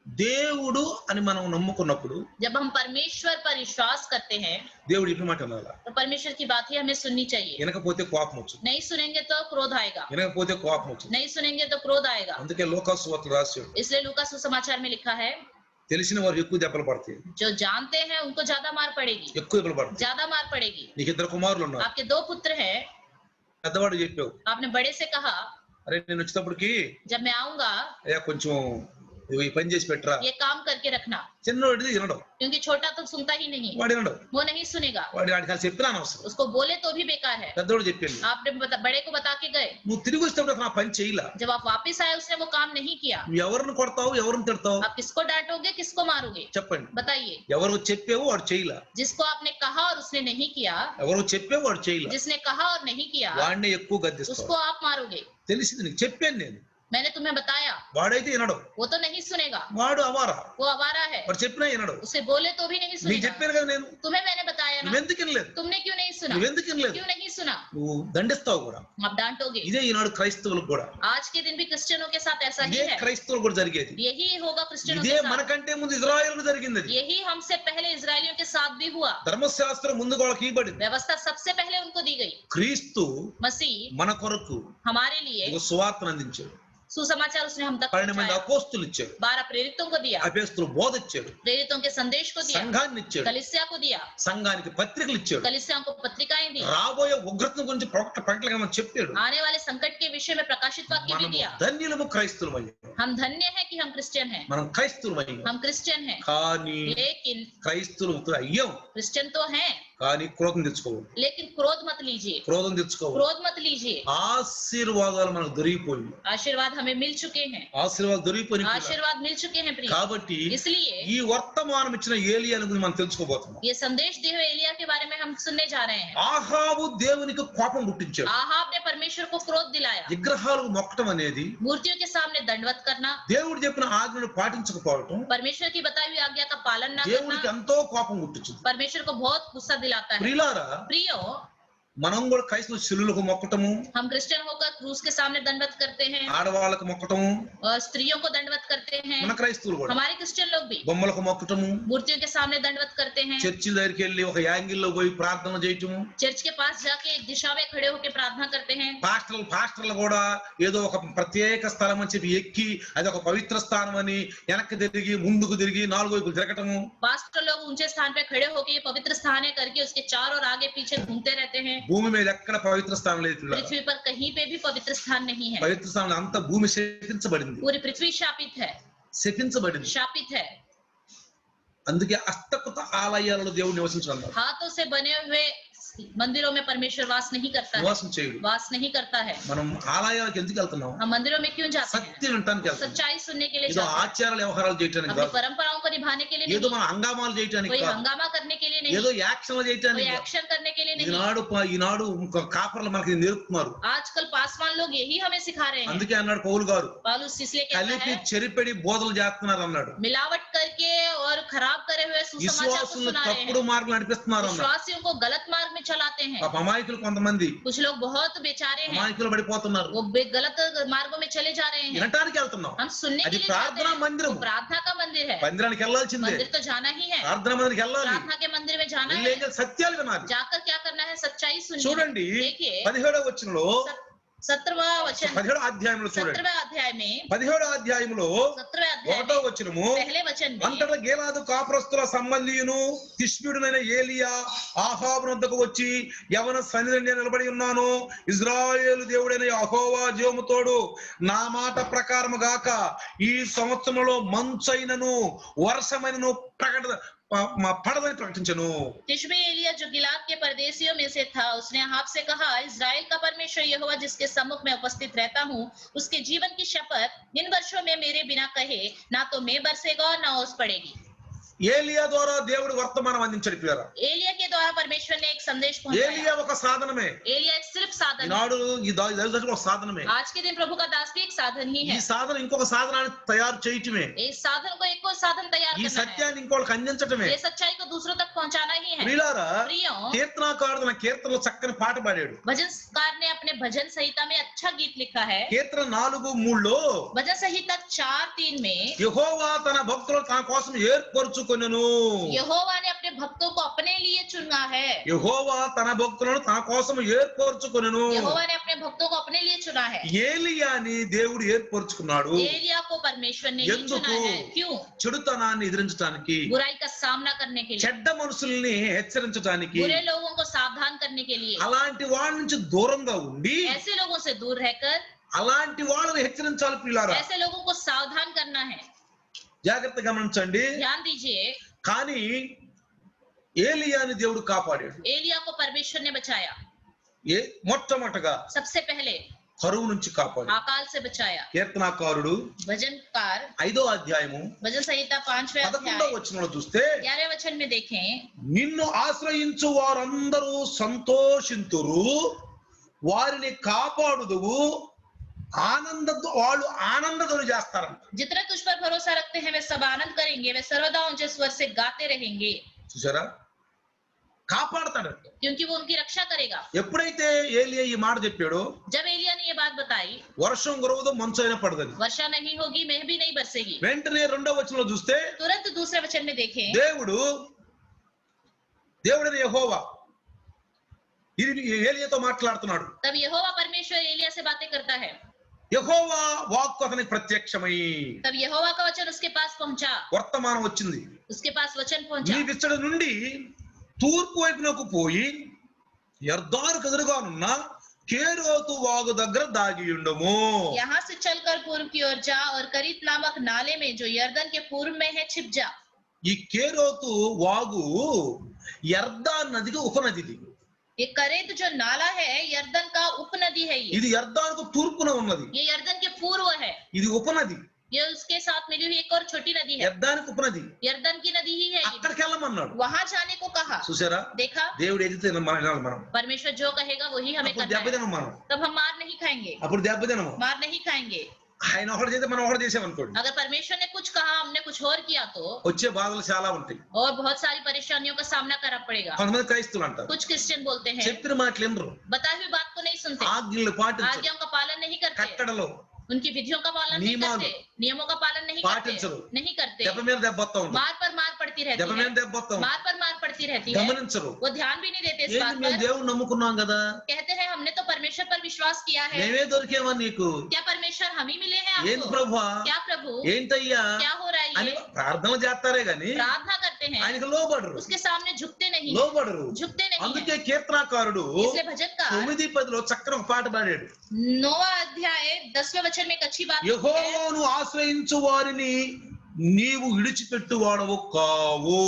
దేవుడు అని మనం నమ్ముకున్నప్పుడు जब हम परमेश्वर पर विश्वास करते हैं దేవుడు చెప్పిన మాట వినాలా. तो परमेश्वर की बात ही हमें सुननी चाहिए। వినకపోతే కోపం వచ్చింది. नहीं सुनेंगे तो क्रोध आएगा, వినకపోతే కోపం వచ్చింది. नहीं सुनेंगे तो क्रोध आएगा। అందుకే లోకాసు సువార్త రాశాడు, इसलिए लूका सुसमाचार में लिखा है, తెలిసిన వారు ఎక్కువ దెబ్బలు పడతాయి, जो जानते हैं उनको ज्यादा मार पड़ेगी, ఎక్కువ దెబ్బలు పడతాయి. ज्यादा मार पड़ेगी। నీకు 2 కుమారులు ఉన్నారు. आपके 2 पुत्र हैं, పెద్దవాడు చెప్పావు, आपने बड़े से कहा అరే నేను వచ్చేటప్పటికి जब मैं आऊंगा అయ్యా కొంచెం ఈ పని చేసి పెట్టరా. ये काम करके रखना, చిన్నవాడిది వినడం, क्योंकि छोटा तो सुनता ही नहीं, వాడు వినడం, वो नहीं सुनेगा। వాడికి అది చెప్పినా అవసరం. उसको बोले तो भी बेकार है। పెద్దవాడు చెప్పింది, आपने बड़े को बता के गए, నువ్వు తిరిగి వచ్చేటప్పుడు నా పని చేయలా. जब आप वापस आए उसने वो काम नहीं किया। నువ్వు ఎవరిని కొడతావు, ఎవరిని తిడతావు आप किसको डांटोगे, किसको मारोगे, చెప్పండి. बताइए। ఎవరు చెప్పావు వాడు చేయలా, जिसको आपने कहा और उसने नहीं किया, ఎవరు చెప్పావు వాడు చేయలా, जिसने कहा और नहीं किया, వాడిని ఎక్కువ గద్దిస్తావు. उसको आप मारोगे। తెలిసింది, నీకు చెప్పాను నేను. मैंने तुम्हें बताया, వాడైతే వినడు, वो तो नहीं सुनेगा, వాడు అవారా, वो आवारा है, వాడు చెప్పినా వినడు. उसे बोले तो भी नहीं నీకు सुनेगा। చెప్పాను కదా నేను, तुम्हें मैंने बताया ना, నువ్వెందుకు వినలేదు, तुमने क्यों नहीं सुना, నువ్వెందుకు వినలేదు, क्यों नहीं सुना, నువ్వు దండిస్తావు కూడా. आप डांटोगे। ఇదే ఈనాడు క్రైస్తవులకు కూడా, आज के दिन भी क्रिश्चियनों के साथ ऐसा ही ఇదే है, క్రైస్తవులకు కూడా జరిగేది. यही होगा क्रिश्चियनों ఇదే के साथ, మనకంటే ముందు ఇజ్రాయేలుకు జరిగింది. అది यही हमसे पहले इजरायलियों के साथ भी हुआ। ధర్మశాస్త్రం ముందు వాళ్ళకి ఇవ్వబడింది. व्यवस्था सबसे पहले उनको दी गई। క్రీస్తు मसीह మన కొరకు हमारे लिए ఒక సువార్తను అందించాడు. सुसमाचार उसने हम तक 12 మంది पहुंचाया। అపోస్తులు ఇచ్చాడు, 12 प्रेरितों को दिया, అపోస్తులు బోధ ఇచ్చాడు, प्रेरितों के संदेश को दिया, సంఘాన్ని ఇచ్చాడు, कलीसिया को दिया, సంఘానికి పత్రికలు ఇచ్చాడు, कलीसिया को पत्रिकाएं दी, రాబోయే ఉగ్రత గురించి ప్రకటనగా మనం చెప్పాడు. आने वाले संकट के विषय में प्रकाशित वाक्य भी మనం दिया। ధన్యులము క్రైస్తవులమయ్యాం, हम धन्य हैं कि हम क्रिश्चियन हैं, మనం క్రైస్తవులమయ్యాం. हम क्रिश्चियन हैं, కానీ लेकिन క్రైస్తవులు అయ్యాం, क्रिश्चियन तो हैं, కానీ క్రోధం తెచ్చుకోవాలి, लेकिन क्रोध मत लीजिए, క్రోధం తెచ్చుకోవాలి. क्रोध मत लीजिए। ఆశీర్వాదాలు మనకు దొరికిపోయి, आशीर्वाद हमें मिल चुके हैं, ఆశీర్వాదాలు దొరికిపోయి आशीर्वाद मिल चुके हैं प्रिय। కాబట్టి इसलिए ఈ వర్తమానం ఇచ్చిన ఏలియాను గురించి మనం తెలుసుకోబోతున్నాం. ये संदेश दिए हुए एलिया के बारे में हम सुनने जा रहे हैं। ఆహాబు దేవునికి కోపం పుట్టించాడు. आहाब ने परमेश्वर को क्रोध दिलाया। విగ్రహాలకు మొక్కటం అనేది, मूर्तियों के सामने दंडवत करना, దేవుడు చెప్పిన ఆజ్ఞను పాటించకపోవటం परमेश्वर की बताई हुई आज्ञा का पालन न దేవుడికి करना, ఎంతో కోపం పుట్టించింది. परमेश्वर को बहुत गुस्सा दिलाता है। ప్రియులారా प्रियो, మనం కూడా క్రైస్తవ శిలులకు మొక్కటము, हम क्रिश्चियन होकर क्रूस के सामने दंडवत करते हैं ఆడవాళ్ళకు మొక్కటము, और स्त्रियों को दंडवत करते हैं। మన క్రైస్తవులు కూడా हमारे क्रिश्चियन लोग भी బొమ్మలకు మొక్కటము, मूर्तियों के सामने दंडवत करते हैं। చర్చి దగ్గరికి వెళ్ళి ఒక యాంగిల్లో పోయి ప్రార్థన చేయటము, चर्च के पास जाके एक दिशा में खड़े होकर प्रार्थना करते हैं। పాస్టర్లు కూడా ఏదో ఒక ప్రత్యేక స్థలం అని చెప్పి ఎక్కి అది ఒక పవిత్ర స్థానం అని వెనక్కి తిరిగి ముందుకు తిరిగి నాలుగు వైపులు తిరగటము, पास्टर लोग ऊंचे स्थान पे खड़े होकर ये पवित्र स्थान है करके उसके चारों और आगे पीछे घूमते रहते हैं। భూమి మీద ఎక్కడ పవిత్ర స్థానం లేదు పిల్లలు. पृथ्वी पर कहीं पे भी पवित्र स्थान नहीं है। పవిత్ర స్థానం అంతా భూమి శపించబడింది, पूरी पृथ्वी शापित है, శపించబడింది. शापित है। అందుకే హస్తకృత ఆలయాలలో దేవుడు నివసించడం, हाथों से बने हुए मंदिरों में परमेश्वर वास नहीं करता है, నివాసం చేయడు. वास नहीं करता है। మనం ఆలయాలకు ఎందుకు వెళ్తున్నాం? हम मंदिरों में क्यों जाते हैं? సత్యం వినటానికి వెళ్తాం, सच्चाई सुनने के लिए ఏదో जाते हैं, ఆచారాలు వ్యవహారాలు చేయటానికి अपनी కాదు, परंपराओं को निभाने के लिए ఏదో नहीं, మన హంగామాలు చేయటానికి कोई కాదు, हंगामा करने के लिए ఏదో नहीं, యాక్షన్లు कोई చేయటానికి కాదు. एक्शन करने के लिए नहीं। ఈనాడు కాపర్లు మనకి నేర్పుతున్నారు. आजकल पासवान लोग यही हमें सिखा रहे हैं। అందుకే అన్నాడు పౌలు గారు, पौलुस इसलिए कहता కలిపి है చెరిపెడి బోధలు చేస్తున్నారు అన్నాడు. मिलावट करके और खराब करे हुए सुसमाचार को విశ్వాసులను सुना रहे తప్పుడు हैं, మార్గం నడిపిస్తున్నారు అన్నాడు. विश्वासियों को गलत मार्ग में चलाते हैं। పాప అమాయకులు కొంతమంది कुछ लोग बहुत बेचारे हैं, అమాయకులు పడిపోతున్నారు. वो गलत मार्गों में चले जा रहे हैं। వినటానికి వెళ్తున్నాం, हम सुनने के అది लिए जाते ప్రార్థనా हैं, మందిరం. वो प्रार्थना का मंदिर है। మందిరానికి వెళ్ళాల్సిందే, मंदिर तो जाना ही है, ప్రార్థనా మందిరానికి వెళ్ళాలి. प्रार्थना के मंदिर में जाना వెళ్ళి है। ఏం చేయాలి? సత్యాలు వినాలి. जाकर क्या करना है? सच्चाई सुननी है। చూడండి देखिए 17వ వచనంలో 17वां वचन, 17వ అధ్యాయంలో చూడండి, 17वें अध्याय में 17వ అధ్యాయంలో 17वें अध्याय 1వ में వచనము, पहले वचन में అంతటా గేలాదు కాపురస్తుల సంబంధియును తిష్బీయుడైన ఏలియా ఆహాబు వద్దకు వచ్చి, యవన సన్నిధిని నిలబడి ఉన్నాను, ఇజ్రాయేలు దేవుడైన యెహోవా జీవము తోడు, నా మాట ప్రకారము గాక ఈ సంవత్సరంలో మంచైనను వర్షమైనను పడదని ప్రకటించను. तिशबी एलिया जो गिलाद के परदेशियों में से था, उसने आप से कहा, इजराइल का परमेश्वर यहोवा जिसके सम्मुख में उपस्थित रहता हूँ, उसके जीवन की शपथ, इन वर्षों में मेरे बिना कहे ना तो मैं बरसेगा और ना ओस पड़ेगी। ఏలియా ద్వారా దేవుడు వర్తమానం అందించాడు పిల్లరా. एलिया के द्वारा परमेश्वर ने एक संदेश पहुंचाया। ఏలియా ఒక సాధనమే, एलिया एक सिर्फ साधन है। ఈనాడు ఈ దైవజనుడు ఒక సాధనమే. आज के दिन प्रभु का दास भी एक साधन ही ఈ है। సాధన ఇంకొక సాధనాన్ని తయారు చేయటమే, इस साधन को एक और साधन तैयार ఈ करना है, సత్యాన్ని ఇంకోళ్ళకి అందించటమే. ये सच्चाई को दूसरों तक पहुंचाना ही है। ప్రియులారా, प्रियों, కీర్తనాకారుడు తన కీర్తనలో చక్కని పాట పాడాడు. भजनकार ने अपने भजन संहिता में अच्छा गीत लिखा है। కీర్తన 4:3లో भजन संहिता 4:3 में యెహోవా తన భక్తులను తన కోసం ఏర్పరచుకొనెను. यहोवा ने अपने भक्तों को अपने लिए चुना है। యెహోవా తన భక్తులను తన కోసం ఏర్పరచుకొనెను. यहोवा ने अपने भक्तों को अपने लिए चुना है। ఏలియాని దేవుడు ఏర్పరచుకున్నాడు. एलिया को परमेश्वर ने ही ఎందుకు? चुना है। क्यों? చెడుతనాన్ని ఎదిరించడానికి, बुराई का सामना करने के लिए, చెడ్డ మనుషుల్ని హెచ్చరించడానికి, बुरे लोगों को सावधान करने के लिए, అలాంటి వాళ్ళ నుంచి దూరంగా ఉండి ऐसे लोगों से दूर रहकर అలాంటి వాళ్ళని హెచ్చరించాలి ప్రియులారా. ऐसे लोगों को सावधान करना है। జాగ్రత్తగా గమనించండి. ध्यान दीजिए, కానీ ఏలియాని దేవుడు కాపాడాడు. एलिया को परमेश्वर ने बचाया। మొట్టమొదటగా सबसे पहले కరువు నుంచి కాపాడు. अकाल से बचाया। కీర్తనాకారుడు भजनकार 5వ అధ్యాయము भजन संहिता 5वें 11వ अध्याय వచనంలో చూస్తే, 11वें वचन में देखें, నిన్ను ఆశ్రయించు వారందరూ సంతోషింతురు, వారిని కాపాడుదువు, వాళ్ళు ఆనందధ్వని చేస్తారంట. जितने तुझ पर भरोसा रखते हैं वे सब आनंद करेंगे, वे सर्वदा ऊंचे स्वर से गाते रहेंगे। చూసారా, కాపాడతాడంట. क्योंकि वो उनकी रक्षा करेगा। ఎప్పుడైతే ఏలియా ఈ మాట చెప్పాడో, जब एलिया ने ये बात बताई, వర్షం కురవదు, మంచు అయినా పడదని, वर्षा नहीं होगी, मेघ भी नहीं बरसेगी। వెంటనే 2వ వచనంలో చూస్తే, तुरंत दूसरे वचन में देखें, దేవుడైన యెహోవా ఇది ఏలియాతో మాట్లాడుతున్నాడు. तब यहोवा परमेश्वर एलिया से बातें करता है। యెహోవా వాక్కు అతనికి ప్రత్యక్షమై, तब यहोवा का वचन उसके पास पहुंचा, వర్తమానం వచ్చింది, उसके पास वचन पहुंचा, నీవిచ్చడి నుండి తూర్పు వైపునకు పోయి యర్దానుకు ఎదురుగానున్న కేరోతు వాగు దగ్గర దాగి ఉండము. यहाँ से चलकर पूर्व की ओर जा और करीत नामक नाले में जो यर्दन के पूर्व में है छिप जा। ఈ కేరోతు వాగు యర్దాన్ నదికి ఉపనది. ये करेत जो नाला है यर्दन का उपनदी है। ఇది యర్దానుకు తూర్పున ఉన్నది, ये यर्दन के पूर्व है। ఇది ఉపనది. ये उसके साथ मिली हुई एक और छोटी नदी है, యర్దానికి ఉపనది. यर्दन की नदी ही है। అక్కడికి వెళ్ళమన్నాడు. वहां जाने को कहा। చూసారా, देखा, దేవుడు ఏదైతే మనం परमेश्वर जो कहेगा वही हमें అప్పుడు करना है। దెబ్బతినం, మనం तब हम मार नहीं खाएंगे, అప్పుడు దెబ్బతినము. मार नहीं खाएंगे। ఆయన ఒకటి చేస్తే మనం ఒకటి చేసామనుకోండి, अगर परमेश्वर ने कुछ कहा हमने कुछ और किया तो వచ్చే బాధలు చాలా ఉంటాయి. और बहुत सारी परेशानियों का सामना करना पड़ेगा. కొంతమంది క్రైస్తవులు అంటారు, कुछ क्रिश्चियन बोलते हैं చెప్పిన మాటలు వినరు, बताई हुई बात को नहीं सुनते, ఆజ్ఞలు పాటించరు, आज्ञाओं का पालन नहीं करते, కట్టడలు उनकी विधियों का पालन नहीं नियमाలు करते, नियमों का पालन नहीं పాటించరు, करते, नहीं करते, దెబ్బ మీద దెబ్బ వస్తా ఉంటుంది, मार पर मार पड़ती रहती దెబ్బ है, మీద దెబ్బ వస్తా ఉంటుంది, मार पर मार पड़ती रहती है, గమనించరు. वो ध्यान भी नहीं देते इस ఏంటి बात మేము पर. దేవుని నమ్ముకున్నాం కదా, कहते हैं हमने तो परमेश्वर पर विश्वास किया है, మేమే దొరికేమా నీకు, क्या परमेश्वर हम ही मिले हैं ఏంటి आपको, ప్రభువా, क्या प्रभु, ఏంటయ్యా क्या हो रहा है అని ये, ప్రార్థన చేస్తారే గాని प्रार्थना करते हैं, ఆయనకు లోబడరు, उसके सामने झुकते नहीं, లోబడరు. झुकते नहीं అందుకే हैं. కీర్తనాకారుడు इसलिए भजनकार 9:10 చక్కగా ఒక పాట పాడాడు. 9वां अध्याय 10वें वचन में एक अच्छी बात लिखी है. యెహోవాను ఆశ్రయించు వారిని నీవు విడిచిపెట్టు వాడవు కావు.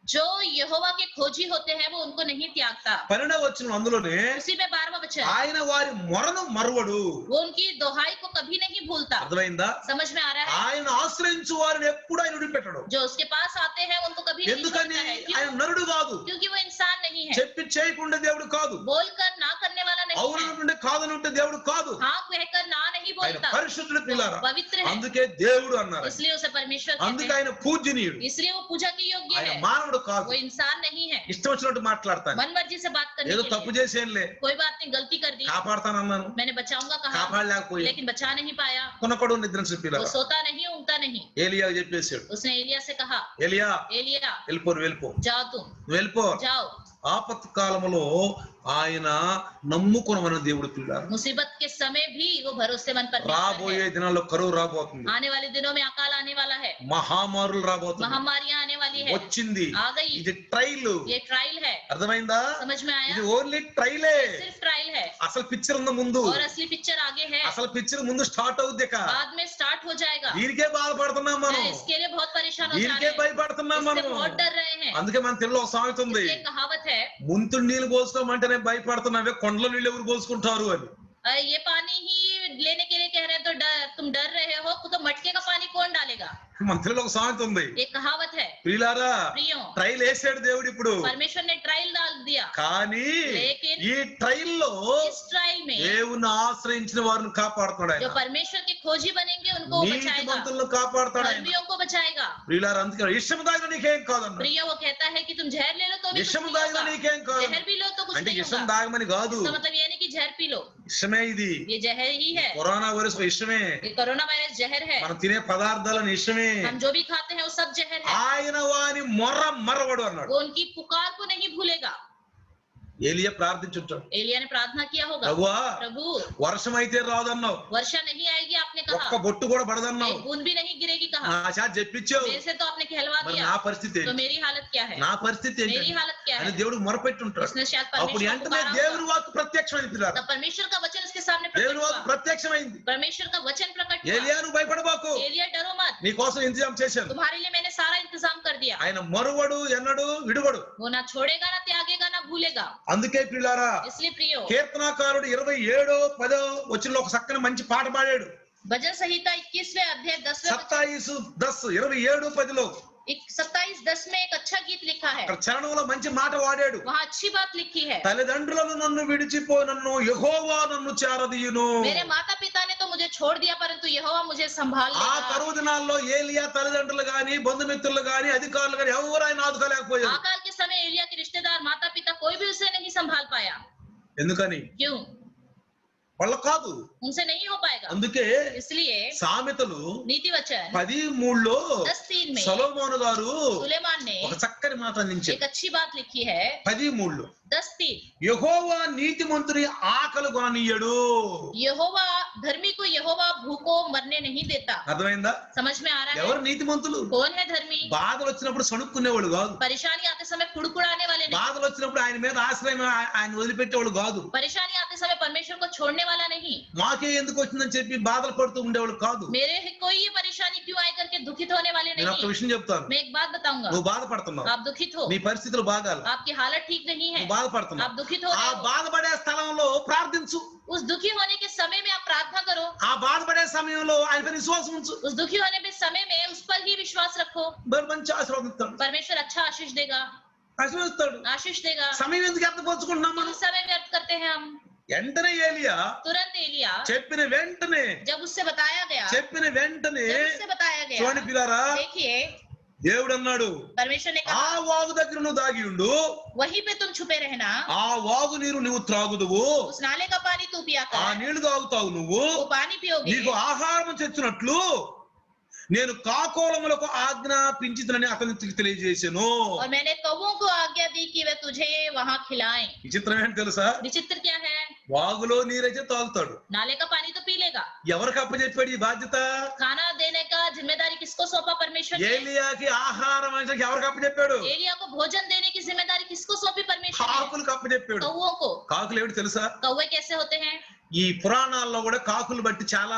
जो यहोवा के खोजी होते हैं वो उनको नहीं त्यागता. 12వ వచనం అందులోనే उसी में 12वां वचन, ఆయన వారి మొరను మరువడు. वो उनकी दोहाई को कभी नहीं भूलता. అర్థమైందా? समझ में आ रहा है. ఆయన ఆశ్రయించు వారిని ఎప్పుడు ఆయన విడిపెట్టడు. जो उसके पास आते हैं उनको कभी नहीं ఎందుకని? छोड़ता है. ఆయన నరుడు కాదు, क्योंकि वो इंसान नहीं है. చెప్పి చేయకుండా దేవుడు కాదు, बोलकर ना करने वाला नहीं है. అవునంటే కాదనుంటే దేవుడు కాదు, हाँ कहकर ना नहीं ఆయన बोलता. పరిశుద్ధుడు పిల్లారా. पवित्र है, అందుకే దేవుడు అన్నారు, इसलिए उसे परमेश्वर అందుకే कहते हैं. ఆయన పూజ్యనీయుడు, इसलिए वो पूजा के योग्य ఆయన है. మానవుడు కాదు. वो इंसान नहीं है. ఇష్టం వచ్చినట్టు మాట్లాడతాను, मन मर्जी से बात करने ఏదో के తప్పు लिए. చేసేయంలే, कोई बात नहीं, गलती कर दी, కాపాడతానన్నాను, मैंने बचाऊंगा कहा, కాపాడలేకపోయా, लेकिन बचा नहीं पाया. కొనకడు నిద్ర చెప్పిలా. वो सोता नहीं, ऊँगता नहीं. ఏలియా చెప్పేశాడు, उसने एलिया से कहा, ఏలియా एलिया వెళ్ళిపో जाओ तुम, వెళ్ళిపో. जाओ. ఆపత్ కాలములో ఆయన నమ్ముకున్న దేవుడు పిల్లారు. मुसीबत के समय भी वो भरोसेमंद परमेश्वर రాబోయే है. దినాల్లో కరువు రాబోతుంది, आने वाले दिनों में अकाल आने वाला है, మహామారులు రాబోతుంది, महामारियां आने वाली है, వచ్చింది. आ गई. ఇది ట్రైల్, ये ट्रायल है. అర్థమైందా? समझ में आया? ఇది ఓన్లీ ట్రైలే. सिर्फ ट्रायल है అసలు పిక్చర్ ఉంది ముందు, और असली पिक्चर आगे है, అసలు పిక్చర్ ముందు స్టార్ట్ అవుద్ది. बाद में स्टार्ट हो जाएगा. దీనికే బాధపడుతున్నాం మనం, इसके लिए बहुत परेशान हो जा దీనికే रहे हैं, భయపడుతున్నాం इससे మనం. बहुत डर रहे हैं. అందుకే మన తెలుగులో ఒక సామెత ఉంది, इसलिए एक कहावत है, ముంతుడు నీళ్ళు పోసుకోమంటేనే భయపడుతున్నావే, కొండలో నీళ్ళు ఎవరు పోసుకుంటారు అని. ये पानी ही लेने के लिए कह रहे हैं तो तुम डर रहे हो तो मटके का पानी कौन डालेगा. మన తెలుగులో ఒక సామెత ఉంది. एक कहावत है. ప్రియులారా, प्रियो, ట్రైల్ వేసాడు దేవుడు ఇప్పుడు, परमेश्वर ने ट्रायल डाल दिया, కానీ लेकिन ఈ ట్రైల్ లో इस ट्रायल में దేవుని ఆశ్రయించిన వారిని కాపాడుతాడు जो ఆయన, परमेश्वर के खोजी बनेंगे उनको वो बचाएगा, నీతిమంతులను కాపాడుతాడు ఆయన. धर्मियों को बचाएगा. ప్రియులారా, అందుకే ఇష్టం దాగిన నీకేం కాదన్న, प्रियो, वो कहता है कि तुम जहर ले लो तो भी कुछ ఇష్టం नहीं దాగిన होगा, నీకేం కాదు. जहर भी लो तो कुछ అంటే नहीं ఇష్టం होगा. దాగమని కాదు, इसका मतलब ये नहीं कि जहर पी लो, ఇష్టమే ఇది. ये जहर ही है. కరోనా వైరస్ ఇష్టమే, ये कोरोना वायरस जहर है. మనం తినే పదార్థాలను ఇష్టమే. हम जो भी खाते हैं वो सब जहर है. ఆయన వాని మొర్ర మరవడు అన్నాడు. वो उनकी पुकार को नहीं भूलेगा. ఏలియా ప్రార్థించుంటాడు, एलिया ने प्रार्थना किया होगा, ప్రభువా प्रभु వర్షం అయితే రాదన్నావు, वर्षा नहीं आएगी आपने ఒక్క कहा, బొట్టు కూడా పడదన్నావు, एक बूंद भी नहीं गिरेगी నా कहा, చేత చెప్పించావు, मेरे से तो आपने कहलवा మరి दिया, నా పరిస్థితి तो ఏంటి, मेरी हालत क्या है, నా పరిస్థితి मेरी ఏంటి हालत क्या అని है. దేవుడు మొరపెట్టుంటాడు. उसने शायद అప్పుడు परमेश्वर को వెంటనే पुकारा దేవుని होगा. వాక్కు ప్రత్యక్షమైంది పిల్లారా. तब परमेश्वर का वचन उसके सामने प्रकट దేవుని వాక్కు हुआ, ప్రత్యక్షమైంది. परमेश्वर का वचन प्रकट हुआ. ఏలియా నువ్వు భయపడబాకు, एलिया डरो मत, నీ కోసం ఇంతజాం చేశాను. तुम्हारे लिए मैंने सारा इंतजाम कर दिया. ఆయన మరువడు ఎన్నడు విడువడు. वो ना छोड़ेगा ना त्यागेगा ना भूलेगा. అందుకే పిల్లారా, इसलिए प्रियो, కీర్తనాకారుడు 27:10 వచనంలో ఒక చక్కని మంచి పాట పాడాడు. भजन संहिता 21वें अध्याय 10वें 27:10 27:10 में एक अच्छा गीत लिखा है. అక్కడ చరణంలో మంచి మాట వాడాడు. वहाँ अच्छी बात लिखी है. తల్లిదండ్రులను నన్ను విడిచిపోనన్ను యెహోవా నన్ను చేరదీయును. मेरे माता पिता ने तो मुझे छोड़ दिया परंतु यहोवा मुझे संभाल ఆ लेगा. కరువు దినాల్లో ఏలియా తల్లిదండ్రులు గాని బంధుమిత్రులు గాని అధికారులు గాని ఎవరు ఆయన ఆదుకోలేకపోయారు. आकाल के समय एलिया के रिश्तेदार माता पिता कोई भी उसे नहीं संभाल पाया. ఎందుకని? क्यों? వాళ్ళ కాదు. उनसे नहीं हो पाएगा. అందుకే इसलिए సామెతలు नीति वचन 13:3 10:3 में సొలొమోను గారు सुलेमान ने ఒక చక్కని మాట అందించారు. एक अच्छी बात लिखी है. 13:3 10:3 యెహోవా నీతిమంతుని ఆకలి కొననీయడు. यहोवा धर्मी को यहोवा भूखों मरने नहीं देता. అర్థమైందా? समझ में आ रहा है? ఎవరు నీతిమంతులు? कौन है धर्मी? బాధలు వచ్చినప్పుడు సణుక్కునేవాళ్ళు కాదు, परेशानी आते समय कुड़कुड़ाने वाले नहीं, బాధలు వచ్చినప్పుడు ఆయన మీద ఆశ్రయం ఆయన వదిలిపెట్టేవాళ్ళు కాదు, परेशानी आते समय परमेश्वर को छोड़ने वाला नहीं, మాకే ఎందుకు వచ్చిందని చెప్పి బాధలు పడుతూ ఉండేవాళ్ళు కాదు. मेरे कोई ये परेशानी क्यों आए करके दुखित होने वाले నేను ఒక नहीं. విషయం చెప్తాను, मैं एक बात बताऊंगा, నువ్వు బాధపడుతున్నావు, आप दुखित हो, నీ పరిస్థితులు బాగాలి, आपकी हालत ठीक नहीं है, నువ్వు బాధపడుతున్నావు, आप दुखित हो ఆ रहे हो, బాధపడే స్థలంలో ప్రార్థించు. उस दुखी होने के समय में आप प्रार्थना करो, ఆ బాధపడే సమయంలో ఆయన పైన విశ్వాసం ఉంచు, उस दुखी होने के समय में उस पर ही विश्वास रखो. మరి మంచి ఆశీర్వాదిస్తాడు, परमेश्वर अच्छा आशीष देगा, ఆశీర్వదిస్తాడు. आशीष देगा. సమయం ఎందుకు వ్యర్థపరుచుకుంటున్నాం మనం? क्यों समय व्यर्थ करते हैं हम? వెంటనే ఏలియా तुरंत एलिया చెప్పిన వెంటనే जब उससे बताया गया చూడండి పిల్లారా, देखिए దేవుడు అన్నాడు परमेश्वर ने ఆ कहा వాగు దగ్గర నువ్వు దాగి ఉండు, वहीं पे तुम छुपे रहना, ఆ వాగు నీరు నువ్వు త్రాగుదువు, उस नाले का पानी तू पिया ఆ कर, నీళ్లు తాగుతావు నువ్వు, वो पानी पियोगे, నీకు ఆహారం తెచ్చినట్లు నేను కాకోలములకు ఆజ్ఞాపించితనని అతనికి తెలియజేశాను. और मैंने कौवों को आज्ञा दी कि वे तुझे वहां खिलाएं। విచిత్రం ఏంటి తెలుసా, विचित्र क्या है, వాగులో నీరైతే తాగుతాడు, नाले का पानी तो पी लेगा, ఎవరికి అప్పచెప్పాడు ఈ బాధ్యత? खाना देने का जिम्मेदारी किसको सौंपा परमेश्वर ने? ఏలియాకి ఆహారం అంటే ఎవరికి అప్పచెప్పాడు? एलिया को भोजन देने की जिम्मेदारी किसको सौंपी परमेश्वर ने? కాకులకు అప్పచెప్పాడు. कौवों को। కాకులు ఏమిటి తెలుసా, कौवे कैसे होते हैं? ఈ పురాణాల్లో కూడా కాకులు బట్టి చాలా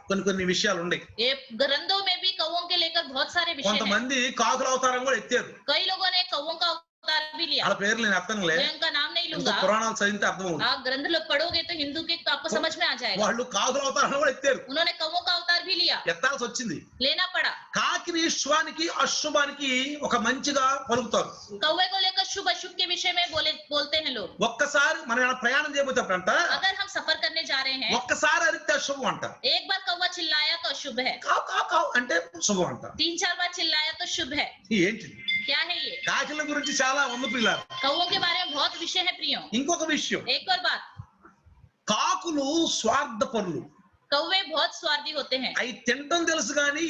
కొన్ని విషయాలు ఉన్నాయి. ये ग्रंथों में भी कौवों के लेकर बहुत सारे विषय हैं। కొంతమంది కాకుల అవతారం కూడా ఎత్తారు, कई लोगों ने कौवों का अवतार भी लिया, వాళ్ళ పేర్లు నేను అర్థంలే, मैं उनका नाम नहीं ఇంకా लूंगा, పురాణాలు చదివితే అర్థం అవుతుంది. आप ग्रंथ लोग पढ़ोगे तो हिंदू के तो आपको समझ में आ जाएगा। వాళ్ళు కాకుల అవతారం కూడా ఎత్తారు, उन्होंने कौवों का अवतार भी लिया, ఎత్తాల్సి వచ్చింది. लेना पड़ा। కాకిని శుభానికి అశుభానికి ఒక మంచిగా పలుకుతారు. कौवे को लेकर शुभ अशुभ के विषय में बोलते हैं लोग। ఒక్కసారి మనం ఏమైనా ప్రయాణం చేయబోతాడంట, अगर हम सफर करने जा रहे हैं, ఒక్కసారి అరిస్తే అశుభం అంట, एक बार कौवा चिल्लाया तो अशुभ है, కావు కావు కావు అంటే శుభం అంట. 3-4 बार चिल्लाया तो शुभ है। ఏంటి क्या है ये? కాకిల గురించి చాలా ఉంది పిల్లలు. कौवों के बारे में बहुत विषय है प्रियो। ఇంకొక విషయం, एक और बात, కాకులు స్వార్థపరులు. कौवे बहुत स्वार्थी होते हैं, అవి తినటం తెలుసు కానీ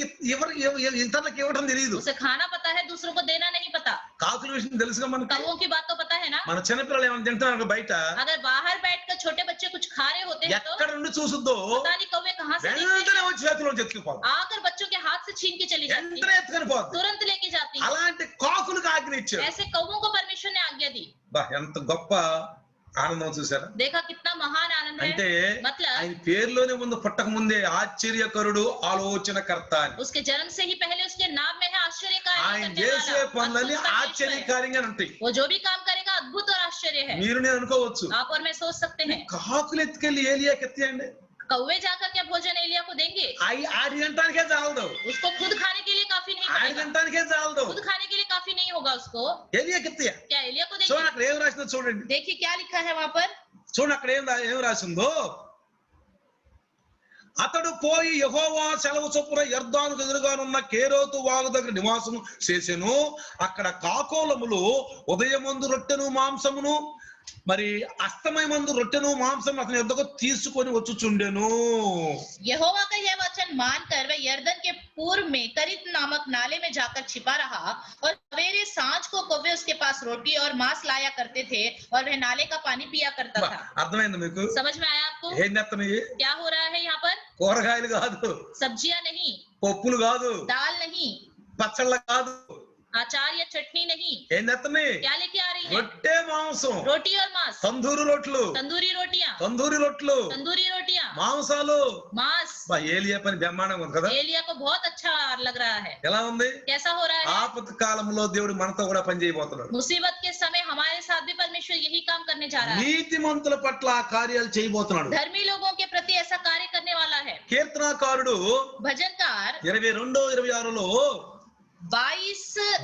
ఇతరులకు ఇవ్వడం తెలియదు. उसे खाना पता है, दूसरों को देना नहीं पता। కాకుల విషయం తెలుసుగా మనకి. कौवों की बात तो पता है ना। మన చిన్నపిల్లలు ఏమైనా తింటున్నారు బయట, अगर बाहर बैठकर छोटे बच्चे कुछ खा रहे होते हैं तो ఎక్కడ నుండి చూసుద్దో पता नहीं कौवे कहाँ से देखते వెంటనే हैं, వచ్చి చేతిలో ఎత్తుకుపోదు, आकर बच्चों के हाथ से छीन के चली जाती వెంటనే है, ఎత్తుకొని పోదు. तुरंत लेके जाती है। అలాంటి కాకులకు ఆజ్ఞ ఇచ్చాడు. ऐसे कौवों को परमेश्वर ने आज्ञा दी। బా ఎంత గొప్ప ఆనందం చూసారా. देखा कितना महान आनंद అంటే है। मतलब ఆయన పేరులోనే ముందు పుట్టక ముందే ఆశ్చర్యకరుడు ఆలోచనకర్త అని. उसके जन्म से ही पहले उसके नाम में है आश्चर्य कार्य ఆయన करने చేసే वाला, పనులన్నీ अद्भुत परमेश्वर है। ఆశ్చర్యకార్యంగా ఉంటాయి. वो जो भी काम करेगा अद्भुत और आश्चर्य है। మీరు నేను అనుకోవచ్చు, आप और मैं सोच सकते हैं కాకులు ఎత్తుకెళ్ళి ఏలియాకి ఎత్తియండి, कौवे जाकर क्या भोजन एलिया को देंगे? ఆడి తినటానికే చాలదు, उसको खुद खाने के लिए काफी नहीं ఆడి होगा, తినటానికే చాలదు, खुद खाने के लिए काफी नहीं होगा उसको। ఏలియాకి ఎత్తియ. क्या एलिया को देंगे? చూడండి అక్కడ ఏం రాసిందో చూడండి, देखिए क्या लिखा है वहां पर। చూడండి అక్కడ ఏం రాసిందో. అతడు పోయి యెహోవా సెలవు చొప్పున యొర్దానుకు ఎదురుగానున్న కేరోతు వాగు దగ్గర నివాసము చేసెను. అక్కడ కాకోలములు ఉదయమందు రొట్టెను మాంసమును మరి అస్తమయమందు రొట్టెను మాంసం అతని యొద్దకు తీసుకొని వచ్చుచుండెను. यहोवा का यह वचन मानकर वह यर्दन के पूर्व में करीत नामक नाले में जाकर छिपा रहा, और सवेरे सांझ को कौवे उसके पास रोटी और मांस लाया करते थे, और वह नाले का पानी पिया करता था। అర్థమైంది మీకు? समझ में आया आपको ఏం చేస్తున్నాయి? क्या हो रहा है यहाँ पर? కూరగాయలు కాదు, सब्जियां नहीं, పప్పులు కాదు, दाल नहीं, పచ్చళ్ళ కాదు, अचार या चटनी नहीं, ఏం చేస్తున్నాయి? क्या लेके आ रही है? రొట్టె మాంసం, रोटी और मांस, తందూరు రొట్లు, तंदूरी रोटियां, తందూరి రొట్లు, तंदूरी रोटियां, మాంసాలు. मांस। ఏలియా పని బ్రహ్మాండంగా ఉంది కదా. एलिया को बहुत अच्छा लग रहा है। ఎలా ఉంది? कैसा हो रहा है? ఆపత్ కాలంలో దేవుడు మనతో కూడా పని చేయబోతున్నాడు. मुसीबत के समय हमारे साथ भी परमेश्वर यही काम करने जा रहा है। నీతిమంతుల పట్ల ఆ కార్యాలు చేయబోతున్నాడు. धर्मी लोगों के प्रति ऐसा कार्य करने वाला है। కీర్తనాకారుడు भजनकार 22-26లో 22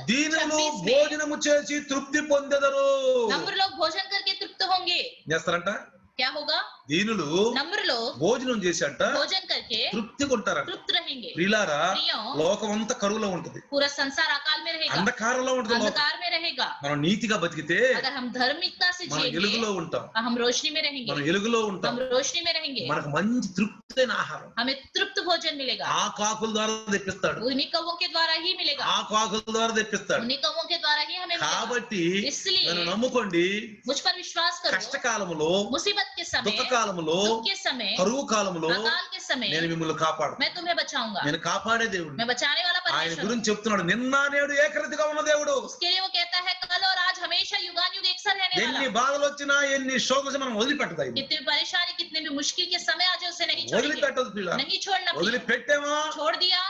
దీనులు 26 में భోజనము చేసి తృప్తి పొందెదరు. नम्र लोग भोजन करके तृप्त होंगे। చేస్తారంట. क्या होगा? దీనులు नम्र लोग భోజనం చేశాట भोजन करके తృప్తి కొంటారంట. तृप्त रहेंगे। ప్రియులారా, प्रियो, లోకం అంతా కరువులో ఉంటది, पूरा संसार अकाल में रहेगा, అంధకారంలో ఉంటది. లోకం अंधकार में रहेगा। మనం నీతిగా బతికితే अगर हम धार्मिकता से మనం जिएंगे వెలుగులో ఉంటాం, हम रोशनी में रहेंगे, మనం వెలుగులో ఉంటాం, हम रोशनी में रहेंगे, మనకు మంచి తృప్తైన ఆహారం हमें तृप्त भोजन मिलेगा। ఆ కాకుల ద్వారా తెప్పిస్తాడు, उन्हीं कौवों के द्वारा ही मिलेगा, ఆ కాకుల ద్వారా తెప్పిస్తాడు. उन्हीं कौवों के द्वारा ही हमें मिलेगा। కాబట్టి इसलिए నన్ను నమ్ముకోండి, मुझ पर विश्वास करो। కష్టకాలములో, मुसीबत के समय, దుఃఖకాలములో, दुख के समय, కరువు కాలములో अकाल के समय నేను మిమ్మల్ని కాపాడు. मैं तुम्हें बचाऊंगा। నేను కాపాడే దేవుడు. मैं बचाने वाला ఆయన परमेश्वर हूँ। గురించి చెప్తున్నాడు, నిన్న నేడు ఏకరీతిగా ఉన్న దేవుడు. उसके लिए वो कहता है कल और आज हमेशा युगानुयुग एक साथ रहने ఎన్ని वाला। బాధలు వచ్చినా, ఎన్ని శోధనలు వచ్చినా మనం వదిలిపెట్టదు. ఆయన कितनी भी परेशानी, कितने भी मुश्किल के समय आज उसे नहीं छोड़ेंगे, వదిలిపెట్టదు పిల్ల. नहीं छोड़ना। వదిలిపెట్టామా छोड़ दिया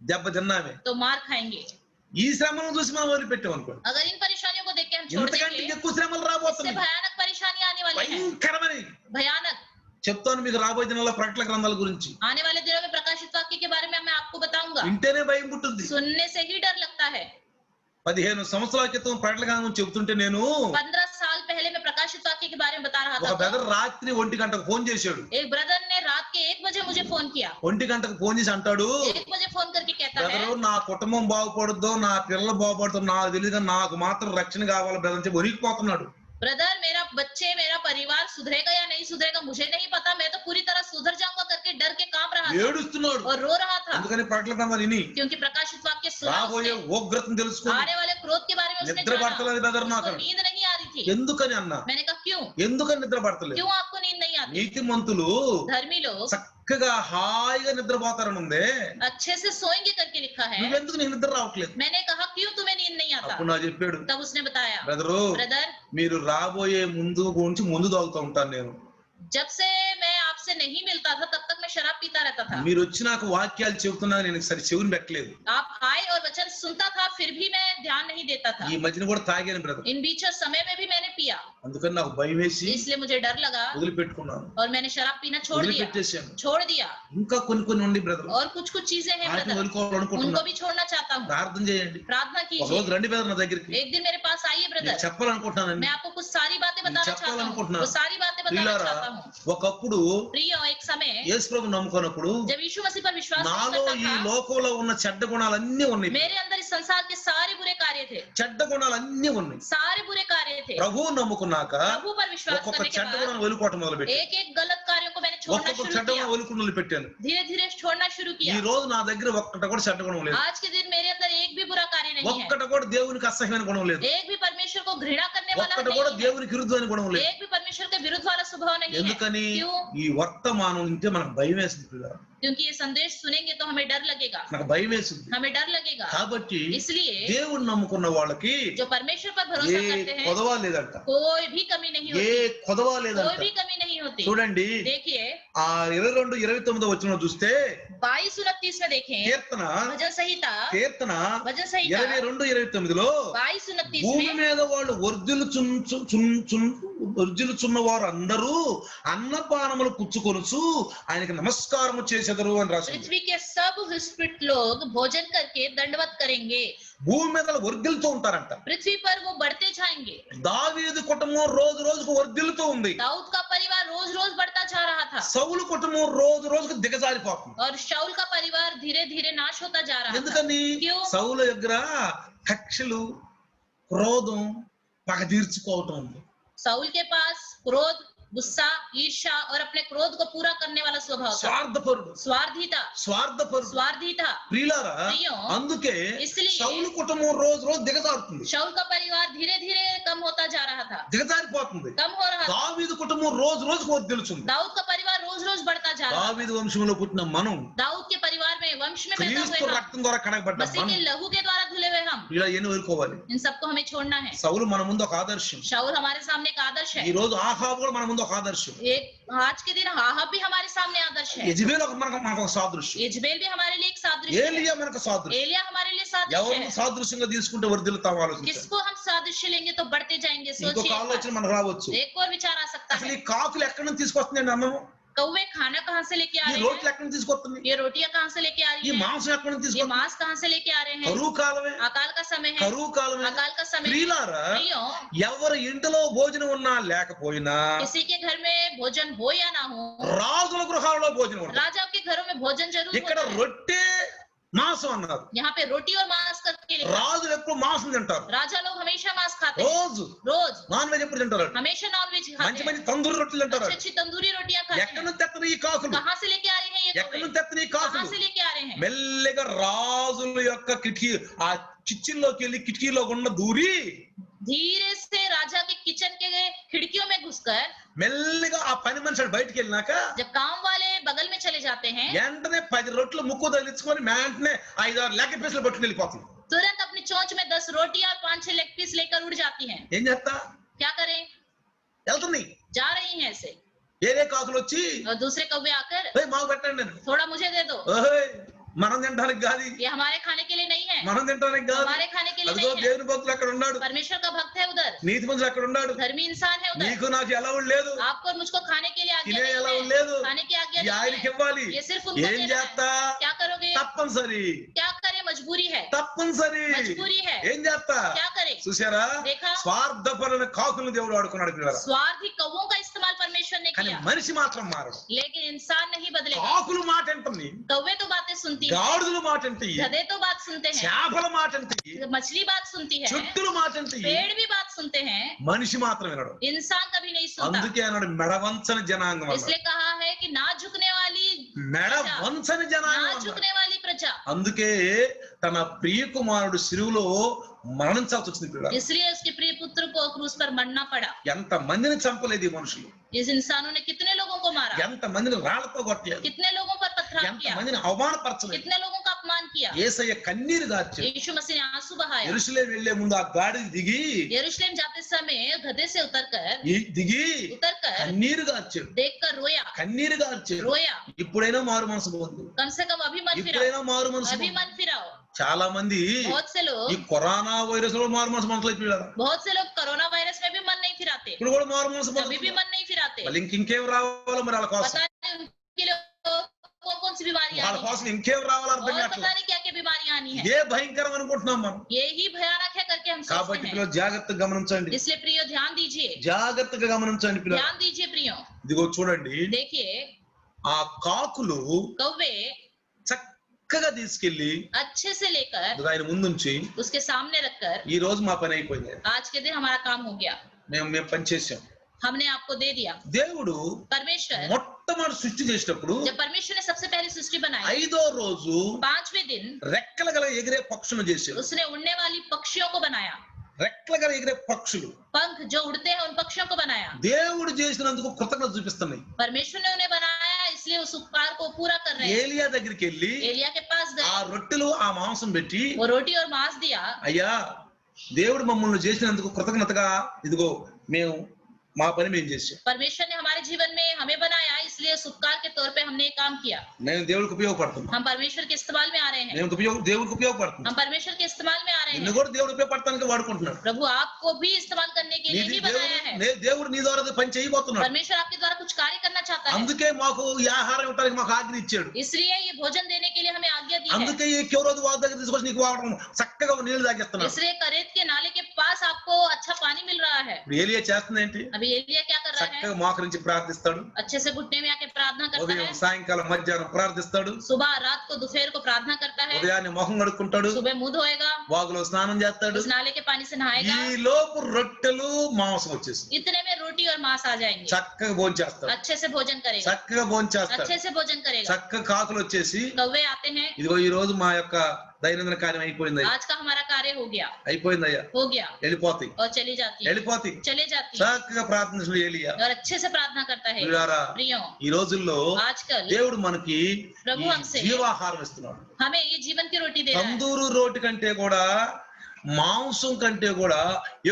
దెబ్బ తిన్నామే. तो मार खाएंगे। ఈ శ్రమను చూసి మనం వదిలిపెట్టాం అనుకోండి, अगर इन परेशानियों को देख के हम छोड़ ఇంతకంటే देंगे, ఎక్కువ శ్రమలు इससे రాబోతున్నాయి, भयानक परेशानी आने वाली है। భయంకరమని भयानक। చెప్తాను మీకు రాబోయే దినాల్లో ప్రకటన గ్రంథాల గురించి. आने वाले दिनों में प्रकाशित वाक्य के बारे में मैं आपको बताऊंगा। వింటేనే భయం పుట్టింది. सुनने से ही डर लगता है। 15 సంవత్సరాల క్రితం ప్రకటన గ్రంథం చెబుతుంటే నేను 15 साल पहले मैं प्रकाशित वाक्य के बारे में बता रहा ఒక था, బ్రదర్ రాత్రి 1 గంటకు ఫోన్ చేశాడు. एक ब्रदर ने रात के 1 बजे मुझे फोन किया. 1 గంటకు ఫోన్ చేసి అంటాడు, 1 बजे फोन करके कहता है, బ్రదరు నా కుటుంబం బాగుపడుద్దో నా పిల్లలు బాగుపడుతుందో నాకు తెలియదు కానీ నాకు మాత్రం రక్షణ కావాలి బ్రదర్ అని చెప్పి ఒరిగిపోతున్నాడు. ब्रदर मेरा बच्चे मेरा परिवार सुधरेगा या नहीं सुधरेगा मुझे नहीं पता, मैं तो पूरी तरह सुधर जाऊंगा करके डर के कांप रहा था ఏడుస్తున్నాడు. और रो रहा था, అందుకని ప్రకటన విని क्योंकि प्रकाशित वाक्य सुना రాబోయే उसने, ఉగ్రతను తెలుసుకొని आने वाले क्रोध के बारे में उसने నిద్ర जाना. పడతలేదు బ్రదర్ उसको నాకు. नींद नहीं आ रही थी. ఎందుకని అన్నా, मैंने कहा क्यों ఎందుకని నిద్ర పడతలేదు? क्यों आपको नींद नहीं आती? నీతిమంతులు धर्मी लोग చక్కగా హాయిగా నిద్రపోతారని ఉందే, अच्छे से सोएंगे करके लिखा है. నువ్వెందుకు నీకు నిద్ర రావట్లేదు? मैंने कहा क्यों तुम्हें नींद नहीं आता? అప్పుడు నాకు చెప్పాడు, तब उसने बताया, బ్రదరు ब्रदर మీరు రాబోయే ముందు గురించి ముందు తాగుతూ ఉంటాను నేను. जब से मैं आपसे नहीं मिलता था तब तक मैं शराब पीता रहता था. మీరు వచ్చి నాకు వాక్యాలు చెబుతున్నా నేను సరి చెవుని పెట్టలేదు. आप आए और वचन सुनता था फिर भी मैं ध्यान नहीं देता था. ఈ మధ్యన కూడా తాగాను బ్రదర్. इन बीच समय में भी मैंने पिया, అందుకని నాకు భయం వేసి इसलिए मुझे डर लगा వదిలిపెట్టుకున్నాను, और मैंने शराब पीना छोड़ दिया. వదిలిపెట్టేశాను. छोड़ दिया. ఇంకా కొన్ని కొన్ని ఉండి బ్రదర్, और कुछ कुछ चीजें हैं వాటిని ब्रदर, వదులుకోవాలనుకుంటున్నా. उनको भी छोड़ना चाहता हूँ. ప్రార్థన చేయండి. प्रार्थना ఒక कीजिए. రోజు రండి బ్రదర్ నా దగ్గరికి, एक दिन मेरे पास आइए నేను ब्रदर, చెప్పాలనుకుంటున్నానండి. मैं आपको कुछ सारी बातें बताना चाहता हूँ. చెప్పాలనుకుంటున్నాను. वो सारी बातें बताना ప్రియులారా, चाहता हूँ. ఒకప్పుడు प्रिय, एक समय యేసు ప్రభు నమ్ముకున్నప్పుడు जब यीशु मसीह पर विश्वास नहीं నాలో करता ఈ था, లోకంలో ఉన్న చెడ్డ గుణాలన్నీ ఉన్నాయి. मेरे अंदर इस संसार के सारे बुरे कार्य थे. చెడ్డ గుణాలన్నీ ఉన్నాయి. सारे बुरे कार्य थे. ప్రభువు నమ్ముకున్నాక प्रभु पर विश्वास ఒక్కొక్క करने के చెడ్డ बाद గుణాన్ని వదులుకోవటం మొదలుపెట్టి एक एक गलत कार्यों को मैंने छोड़ना ఒక్కొక్క शुरू చెడ్డ किया. గుణం వదులుకుని మొదలుపెట్టాను. धीरे धीरे छोड़ना शुरू ఈ किया. రోజు నా దగ్గర ఒక్కట కూడా చెడ్డ గుణం లేదు. आज के दिन मेरे अंदर एक भी बुरा कार्य नहीं है. ఒక్కట కూడా దేవునికి అసహ్యమైన గుణం లేదు. एक भी परमेश्वर को घृणा करने वाला ఒక్కట नहीं కూడా है. దేవునికి విరుద్ధమైన గుణం లేదు. एक भी परमेश्वर के विरुद्ध वाला स्वभाव नहीं है. ఎందుకని क्यों? ఈ వర్తమానం వింటే మనకు భయం వేస్తుంది పిల్లలు. क्योंकि ये संदेश सुनेंगे तो हमें डर लगेगा. నాకు భయం వేస్తుంది. हमें डर लगेगा. కాబట్టి इसलिए దేవుని నమ్ముకున్న వాళ్ళకి जो परमेश्वर पर ఏ भरोसा करते हैं కొదవా లేదంట, कोई भी कमी नहीं ఏ होती. కొదవా कोई లేదంట. भी कमी नहीं होती. చూడండి देखिए ఆ 22-29 వచనం చూస్తే 22-29 में देखें కీర్తన भजन संहिता కీర్తన भजन संहिता 22-29లో 22-29 భూమి में మీద వాళ్ళు వర్ధిల్లుచున్న వారు అందరూ అన్నపానములు పుచ్చుకొనుచు ఆయనకి నమస్కారము చేసెదరు అని రాసింది. पृथ्वी के सब हिस्पिट लोग भोजन करके दंडवत करेंगे. భూమి మీద వర్ధిల్లుతూ ఉంటారంట. पृथ्वी पर वो बढ़ते जाएंगे. దావీదు కుటుంబం రోజు రోజుకు వర్ధిల్లుతూ ఉంది. दाऊद का परिवार रोज रोज बढ़ता जा रहा था సౌలు కుటుంబం రోజు రోజుకు దిగజారిపోతుంది. और शाऊल का परिवार धीरे धीरे नाश होता जा रहा था. ఎందుకని क्यों? సౌలు దగ్గర కక్షలు, క్రోధం, పగ తీర్చుకోవటం ఉంది. साउल के पास क्रोध, गुस्सा, ईर्ष्या और अपने क्रोध को पूरा करने वाला स्वभाव था. స్వార్థపరుడు, स्वार्थी था. स्वार्थी था. ప్రియులారా, ప్రియం. అందుకే इसलिए సౌలు కుటుంబం రోజు రోజు దిగజారుతుంది, शाऊल का परिवार धीरे धीरे कम होता जा रहा था. దిగజారిపోతుంది. कम हो रहा था. దావీదు కుటుంబం రోజు రోజుకు వర్ధిల్లుతుంది. दाऊद का परिवार रोज रोज बढ़ता जा रहा था. దావీదు వంశంలో పుట్టిన మనం, दाऊद के परिवार में वंश में पैदा క్రీస్తు हुए हम, రక్తం ద్వారా కడగబడ్డ मसीह మనం के लहू के द्वारा धुले हुए हम, ఇలా ఎన్ని వదులుకోవాలి. इन सबको हमें छोड़ना है. సౌలు మన ముందు ఒక ఆదర్శం. शाऊल हमारे सामने एक आदर्श ఈ है. రోజు ఆహాబు కూడా మన ముందు ఒక ఆదర్శం. एक आज के दिन आहाब भी हमारे सामने आदर्श है. యెజబెల్ మనకు ఒక సాదృశ్యం. इजबेल भी हमारे लिए एक सादृश्य है. ఏలియా మనకు సాదృశ్యం. एलिया हमारे लिए सादृश्य ఎవరిని है. సాదృశ్యంగా తీసుకుంటే వర్ధిల్లుతాం ఆలోచించాలి. किसको हम सादृश्य लेंगे तो बढ़ते जाएंगे. ఇంకొక सोचिए ఆలోచన మనకు రావచ్చు, एक और विचार आ सकता అసలు है. ఈ కాకులు ఎక్కడి నుంచి తీసుకొస్తున్నాయండి అన్నము? कौवे खाना कहाँ से लेके आ ఈ रहे రోట్లు हैं? ఎక్కడి నుంచి తీసుకొస్తున్నాయి? ये रोटियां कहाँ से लेके आ ఈ रही हैं? మాంసం ఎక్కడి నుంచి ये తీసుకొస్తున్నాయి? मांस कहाँ से लेके आ रहे हैं? కరువు కాలమే, अकाल का समय है. కరువు కాలమే. अकाल का समय है. ప్రియులారా, प्रियो, ఎవరి ఇంటిలో భోజనం ఉన్నా లేకపోయినా किसी के घर में भोजन हो या ना हो, రాజుల గృహాల్లో భోజనం ఉంటుంది. राजाओं के घरों में भोजन जरूर ఇక్కడ होता है. రొట్టె మాంసం అన్నారు. यहाँ पे रोटी और मांस करके लिखा है. రాజులు ఎప్పుడు మాంసం తింటారు. राजा लोग हमेशा मांस खाते हैं. రోజు रोज నాన్ వెజ్ ఎప్పుడు తింటారు? हमेशा नॉनवेज మంచి खाते हैं. మంచి తందూరి రొట్టెలు తింటారు. अच्छी अच्छी तंदूरी रोटियां खाते ఎక్కడి हैं. నుంచి తెస్తున్న ఈ కాకులు? कहाँ से लेके आ रहे हैं ये ఎక్కడి कौवे? నుంచి తెస్తున్న ఈ कहाँ కాకులు? से लेके आ रहे हैं? మెల్లగా రాజుల యొక్క కిటికీ, ఆ కిచెన్ లోకి వెళ్ళి కిటికీలో గుండా దూరి धीरे से राजा के किचन के खिड़कियों में घुसकर, మెల్లగా ఆ పని మనిషి బయటికి వెళ్ళినాక जब काम वाले बगल में चले जाते हैं, వెంటనే 10 రొట్టెలు ముక్కు తగిలించుకొని వెంటనే 5-6 లెగ్ పీసులు పట్టుకుని వెళ్ళిపోతుంది. तुरंत अपनी चोंच में 10 रोटियां और 5-6 लेग पीस लेकर उड़ जाती हैं. ఏం చేస్తా क्या करें? వెళ్తుంది. जा रही हैं ऐसे. వేరే కాకులు వచ్చి और दूसरे कौवे आकर, "ఏయ్, మాకు పెట్టండి" అని. थोड़ा मुझे दे दो. "ఓయ్, మనం తినడానికి కాదు, ये हमारे खाने के लिए नहीं है. మనం తినడానికి కాదు." हमारे खाने के लिए అదిగో नहीं है. దేవుని భక్తులు అక్కడ ఉన్నాడు, परमेश्वर का भक्त है उधर. నీతి మంత్రులు అక్కడ ఉన్నాడు, धर्मी इंसान है उधर. నీకు నాకు ఎలా లేదు, आपको और मुझको खाने के लिए आज्ञा తినే ఎలా नहीं है. లేదు, खाने की आज्ञा ఈ नहीं ఆయనకి है. ఇవ్వాలి. ये सिर्फ उनको ఏం देना है. చేస్తా? क्या करोगे? తప్పనిసరి क्या करें मजबूरी है, తప్పనిసరి मजबूरी है, ఏం చేస్తా क्या करे? చూసారా देखा? స్వార్థపరుల కాకులను దేవుడు వాడుకున్నాడు పిల్లరా स्वार्थी कौवों का इस्तेमाल परमेश्वर ने కానీ किया, మనిషి మాత్రం మారడు लेकिन इंसान नहीं बदलेगा। కాకులు మాట అంటుంది कौवे तो बातें सुनती है, గాడిదలు మాట అంటాయి गधे तो बात सुनते हैं, చేపల మాట అంటాయి मछली बात सुनती है, చెట్టులు మాట అంటాయి पेड़ भी बात सुनते हैं, మనిషి మాత్రం వినడు इंसान कभी नहीं सुनता। అందుకే అన్నాడు మెడవంచని జనాంగం అన్నాడు. इसलिए कहा है कि ना झुकने वाली మెడవంచని ना జనాంగం అన్నాడు. झुकने वाली प्रजा, అందుకే తన ప్రియ కుమారుడు సిలువలో మరణించాల్సి వచ్చింది పిల్లలు इसलिए उसके प्रिय पुत्र को क्रूस पर मरना पड़ा। ఎంత మందిని చంపలేదు ఈ మనుషులు इस इंसानों ने कितने लोगों को मारा, ఎంత మందిని రాళ్లతో కొట్టలేదు कितने लोगों पर पथराव ఎంత किया, మందిని అవమానపరచలేదు कितने लोगों का अपमान किया। యేసయ్య కన్నీరు గార్చాడు यीशु मसीह ने आंसू बहाया। యెరూషలేం వెళ్లే ముందు ఆ గాడి దిగి यरूशलेम जाते समय गधे से उतरकर దిగి కన్నీరు గార్చాడు देखकर रोया, కన్నీరు గార్చాడు रोया। ఇప్పుడైనా మారు మనసు పొందు कम से कम अभी मन फिराओ, ఇప్పుడైనా మారు మనసు अभी పొందు. मन फिराओ। చాలా మంది बहुत से ఈ लोग కరోనా వైరస్ లో మారు మనసు మనసులైపోయారు बहुत से लोग कोरोना वायरस में भी मन नहीं फिराते, ఇప్పుడు కూడా మారు మనసు अभी भी मन नहीं फिराते। మళ్ళీ ఇంకేం రావాలో మరి వాళ్ళ కోసం पता नहीं उनके लिए कौन कौन सी बीमारियां వాళ్ళ आनी కోసం ఇంకేం రావాలో है, అర్థం और కావట్లేదు पता नहीं क्या क्या बीमारियां आनी है। ఏ భయంకరం అనుకుంటున్నాం మనం यही भयानक है करके हम కాబట్టి सोचते हैं। పిల్లలు జాగ్రత్తగా గమనించండి इसलिए प्रियो ध्यान दीजिए, జాగ్రత్తగా గమనించండి పిల్లలు ध्यान दीजिए प्रियो। ఇదిగో చూడండి देखिए ఆ కాకులు कौवे చక్కగా తీసుకెళ్లి अच्छे से लेकर ఇదిగో ఆయన ముందుంచి उसके सामने रखकर, ఈ రోజు మా పని అయిపోయింది आज के दिन हमारा काम हो गया, మేము పని చేసాం हमने आपको दे दिया। దేవుడు परमेश्वर మొట్టమొదటి సృష్టి చేసినప్పుడు जब परमेश्वर ने सबसे पहली सृष्टि बनाई, 5వ రోజు 5वें दिन రెక్కల గల ఎగిరే పక్షులను చేశాడు उसने उड़ने वाली पक्षियों को बनाया, రెక్కల గల ఎగిరే పక్షులు पंख जो उड़ते हैं उन पक्षियों को बनाया। దేవుడు చేసినందుకు కృతజ్ఞత చూపిస్తున్నాయి परमेश्वर ने उन्हें बनाया, इसलिए उस उपकार को पूरा कर रहे हैं। ఏలియా దగ్గరికి వెళ్ళి एलिया के पास ఆ गए, రొట్టెలు ఆ మాంసం పెట్టి वो रोटी और मांस दिया। అయ్యా దేవుడు మమ్మల్ని చేసినందుకు కృతజ్ఞతగా ఇదిగో మేము మా పని మేము చేసాం परमेश्वर ने हमारे जीवन में हमें बनाया, इसलिए उस उपकार के तौर पे हमने ये काम किया। నేను దేవుడికి ఉపయోగపడుతున్నాను हम परमेश्वर के इस्तेमाल में आ रहे हैं, నేను దేవుడికి ఉపయోగపడుతున్నాను हम परमेश्वर के इस्तेमाल में आ रहे నిన్ను हैं। కూడా దేవుడు ఉపయోగపడటానికి వాడుకుంటున్నాడు प्रभु आपको भी इस्तेमाल करने के लिए ही बनाया है। దేవుడు నీ ద్వారా పని చేయబోతున్నాడు परमेश्वर आपके द्वारा कुछ कार्य करना चाहता है, అందుకే మాకు ఈ ఆహారం ఇవ్వడానికి మాకు ఆజ్ఞ ఇచ్చాడు इसलिए ये भोजन देने के लिए हमें आज्ञा दी है। అందుకే ఈ కెవరోజు వారి దగ్గర తీసుకొచ్చి నీకు వాడడం చక్కగా నీళ్లు తాగిస్తున్నాడు इसलिए करेत के नाले के पास आपको अच्छा पानी मिल रहा है। ఇప్పుడు ఏలియా చేస్తుంది ఏంటి अभी एलिया क्या कर रहा है? చక్కగా మోకరించి ప్రార్థిస్తాడు अच्छे से घुटने में आके प्रार्थना करता ఉదయం है, సాయంకాలం మధ్యాహ్నం ప్రార్థిస్తాడు सुबह रात को दोपहर को प्रार्थना करता है, ఉదయాన్నే మొహం కడుక్కుంటాడు सुबह मुंह धोएगा, వాగులో స్నానం చేస్తాడు उस नाले के पानी से नहाएगा, ఈ లోపు రొట్టెలు మాంసం వచ్చేసింది इतने में रोटी और मांस आ जाएंगे। చక్కగా భోంచేస్తాడు अच्छे से भोजन करेगा, చక్కగా భోంచేస్తాడు अच्छे से भोजन करेगा। చక్కగా కాకులు వచ్చేసి कौवे आते हैं, ఇదిగో ఈ రోజు మా యొక్క దైనందిన కార్యం అయిపోయింది आज का हमारा कार्य हो गया, అయిపోయిందయ్యా हो गया, వెళ్ళిపోతాయి और चली जाती है, వెళ్ళిపోతాయి चले जाती है, చక్కగా ప్రార్థించిన ఏలియా और अच्छे से प्रार्थना करता है। ప్రియులారా, प्रियो, ఈ రోజుల్లో आजकल దేవుడు మనకి ప్రభు ఈ हमसे జీవాహారం ఇస్తున్నాడు हमें ये जीवन की रोटी दे रहा है। తందూరు రోటి కంటే కూడా మాంసం కంటే కూడా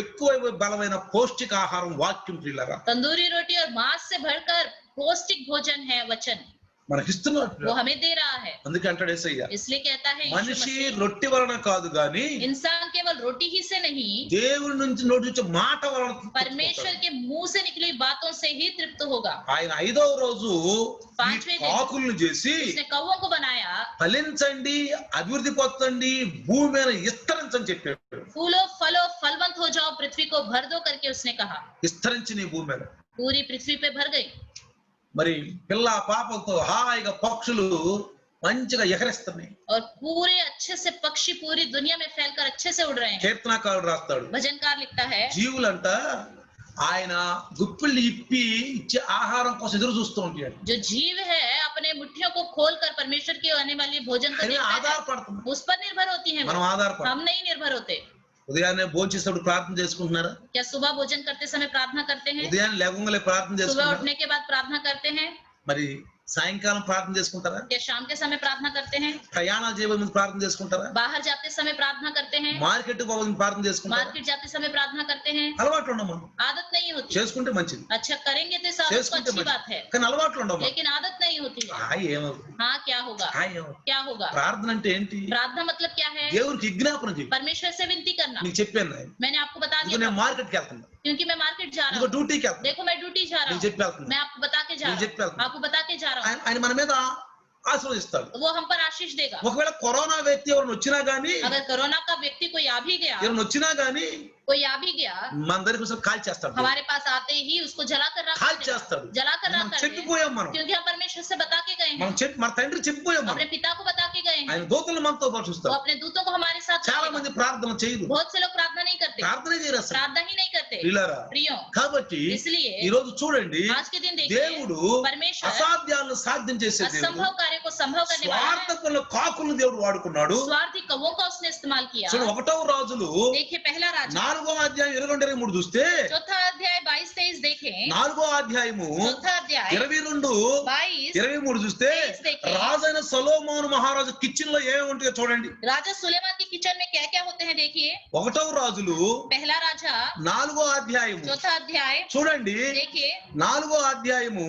ఎక్కువ బలమైన పౌష్టిక ఆహారం వాక్యం ప్రియులారా तंदूरी रोटी और मांस से भरकर पौष्टिक भोजन है वचन, మనకి ఇస్తున్నాడు वो हमें दे रहा है। అందుకే అంటాడు యేసయ్య इसलिए कहता है यीशु మనిషి मसीह, రొట్టె వలన కాదు గాని इंसान केवल रोटी ही से नहीं, దేవుడి నుంచి నోటి నుంచి మాట వలన परमेश्वर के मुंह से निकली बातों से ही तृप्त होगा। ఆయన 5వ రోజు ఈ पांचवें दिन కాకులను చేసి उसने कौवों को बनाया, ఫలించండి అభివృద్ధి పొందండి భూమి మీద విస్తరించని చెప్పాడు फूलो फलो फलवंत हो जाओ, पृथ्वी को भर दो करके उसने कहा। విస్తరించి నీ భూమి మీద पूरी पृथ्वी पे भर गई। మరి పిల్ల పాపలతో హాయిగా పక్షులు మంచిగా ఎగరేస్తున్నాయి और पूरे अच्छे से पक्षी पूरी दुनिया में फैलकर अच्छे से उड़ रहे हैं। కీర్తనకారుడు రాస్తాడు भजनकार लिखता है, జీవులంట ఆయన గుప్పిళ్ళు ఇప్పి ఇచ్చే ఆహారం కోసం ఎదురు చూస్తూ ఉంటాడు जो जीव है अपने मुट्ठियों को खोलकर परमेश्वर की आने वाली भोजन को కానీ देखता है, ఆధారపడుతున్నాం उस पर निर्भर होती है మనం वो। ఆధారపడతాం हम नहीं निर्भर होते। ఉదయాన్నే భోంచేసేటప్పుడు ప్రార్థన చేసుకుంటున్నారా क्या सुबह भोजन करते समय प्रार्थना करते हैं? ఉదయాన్నే లేవగానే ప్రార్థన सुबह చేసుకుంటారా उठने के बाद प्रार्थना करते हैं? మరి సాయంకాలం ప్రార్థన చేసుకుంటారా क्या शाम के समय प्रार्थना करते हैं? ప్రయాణాలు చేయబోయే ముందు ప్రార్థన చేసుకుంటారా बाहर जाते समय प्रार्थना करते हैं? మార్కెట్ పోయే ముందు ప్రార్థన చేసుకుంటారా मार्केट जाते समय प्रार्थना करते हैं? అలవాట్లు ఉండవు మనం आदत नहीं होती। చేసుకుంటే మంచిది अच्छा करेंगे तो इस आदत को చేసుకుంటే अच्छी बात है, మంచిది కానీ అలవాట్లు ఉండవు మనం लेकिन आदत नहीं होती है। ఏమవుతుంది हाँ क्या होगा? ఏమవుతుంది क्या होगा? ప్రార్థన అంటే ఏంటి प्रार्थना मतलब क्या है? దేవునికి విజ్ఞాపన చేయి परमेश्वर से विनती करना। నీకు చెప్పాను నేను. मैंने आपको बता ఇదిగో दिया నేను था, మార్కెట్కి వెళ్తున్నా क्योंकि मैं मार्केट जा रहा ఇదిగో हूँ। డ్యూటీకి వెళ్తున్నా देखो मैं ड्यूटी जा रहा నేను हूँ, చెప్పి వెళ్తున్నా मैं आपको बता के जा నేను रहा చెప్పి हूँ, వెళ్తున్నా आपको बता के जा रहा हूँ। ఆయన మన మీద ఆశీర్వదిస్తాడు. वो हम पर आशीष देगा। ఒకవేళ కరోనా వ్యక్తి ఎవరైనా వచ్చినా గానీ, अगर कोरोना का व्यक्ति कोई आ भी गया, ఎవరైనా వచ్చినా గానీ कोई आ भी गया, మన దగ్గరికి వచ్చి కాల్ చేస్తాడు. हमारे पास आते ही उसको जलाकर रख కాల్ देगा, చేస్తాడు. जलाकर रख మనం कर చెప్పిపోయాం మనం. क्योंकि हम परमेश्वर से बता के गए మనం हैं, మన తండ్రి చెప్పిపోయాం మనం. अपने पिता को बता के गए हैं, ఆయన దూతలు మనతో పాటు वो చూస్తారు. अपने दूतों को हमारे साथ చాలా रखेगा। మంది ప్రార్థన చేయరు, बहुत से लोग प्रार्थना नहीं करते, ప్రార్థన చేయరు అసలు. प्रार्थना ही नहीं करते ప్రియులారా, प्रियो। కాబట్టి इसलिए ఈ రోజు చూడండి, आज के दिन देखिए, దేవుడు परमेश्वर అసాధ్యాలను సాధ్యం చేసే దేవుడు. असंभव कार्य को संभव करने वाला है। స్వార్థపరుల కాకులను దేవుడు వాడుకున్నాడు. स्वार्थी कौवों का उसने इस्तेमाल किया। చూడండి, 1వ రాజులు देखिए पहला राजा 4వ అధ్యాయం 22-23 చూస్తే, चौथा अध्याय 22-23 देखें, 4వ అధ్యాయము चौथा अध्याय 22-23 చూస్తే, 22 देखें, రాజైన సొలొమోను మహారాజు కిచెన్ లో ఏమేమి ఉంటాయో చూడండి. राजा सुलेमान के किचन में क्या क्या होते हैं देखिए। 1వ రాజులు पहला राजा 4వ అధ్యాయము चौथा अध्याय చూడండి. देखिए 4వ అధ్యాయము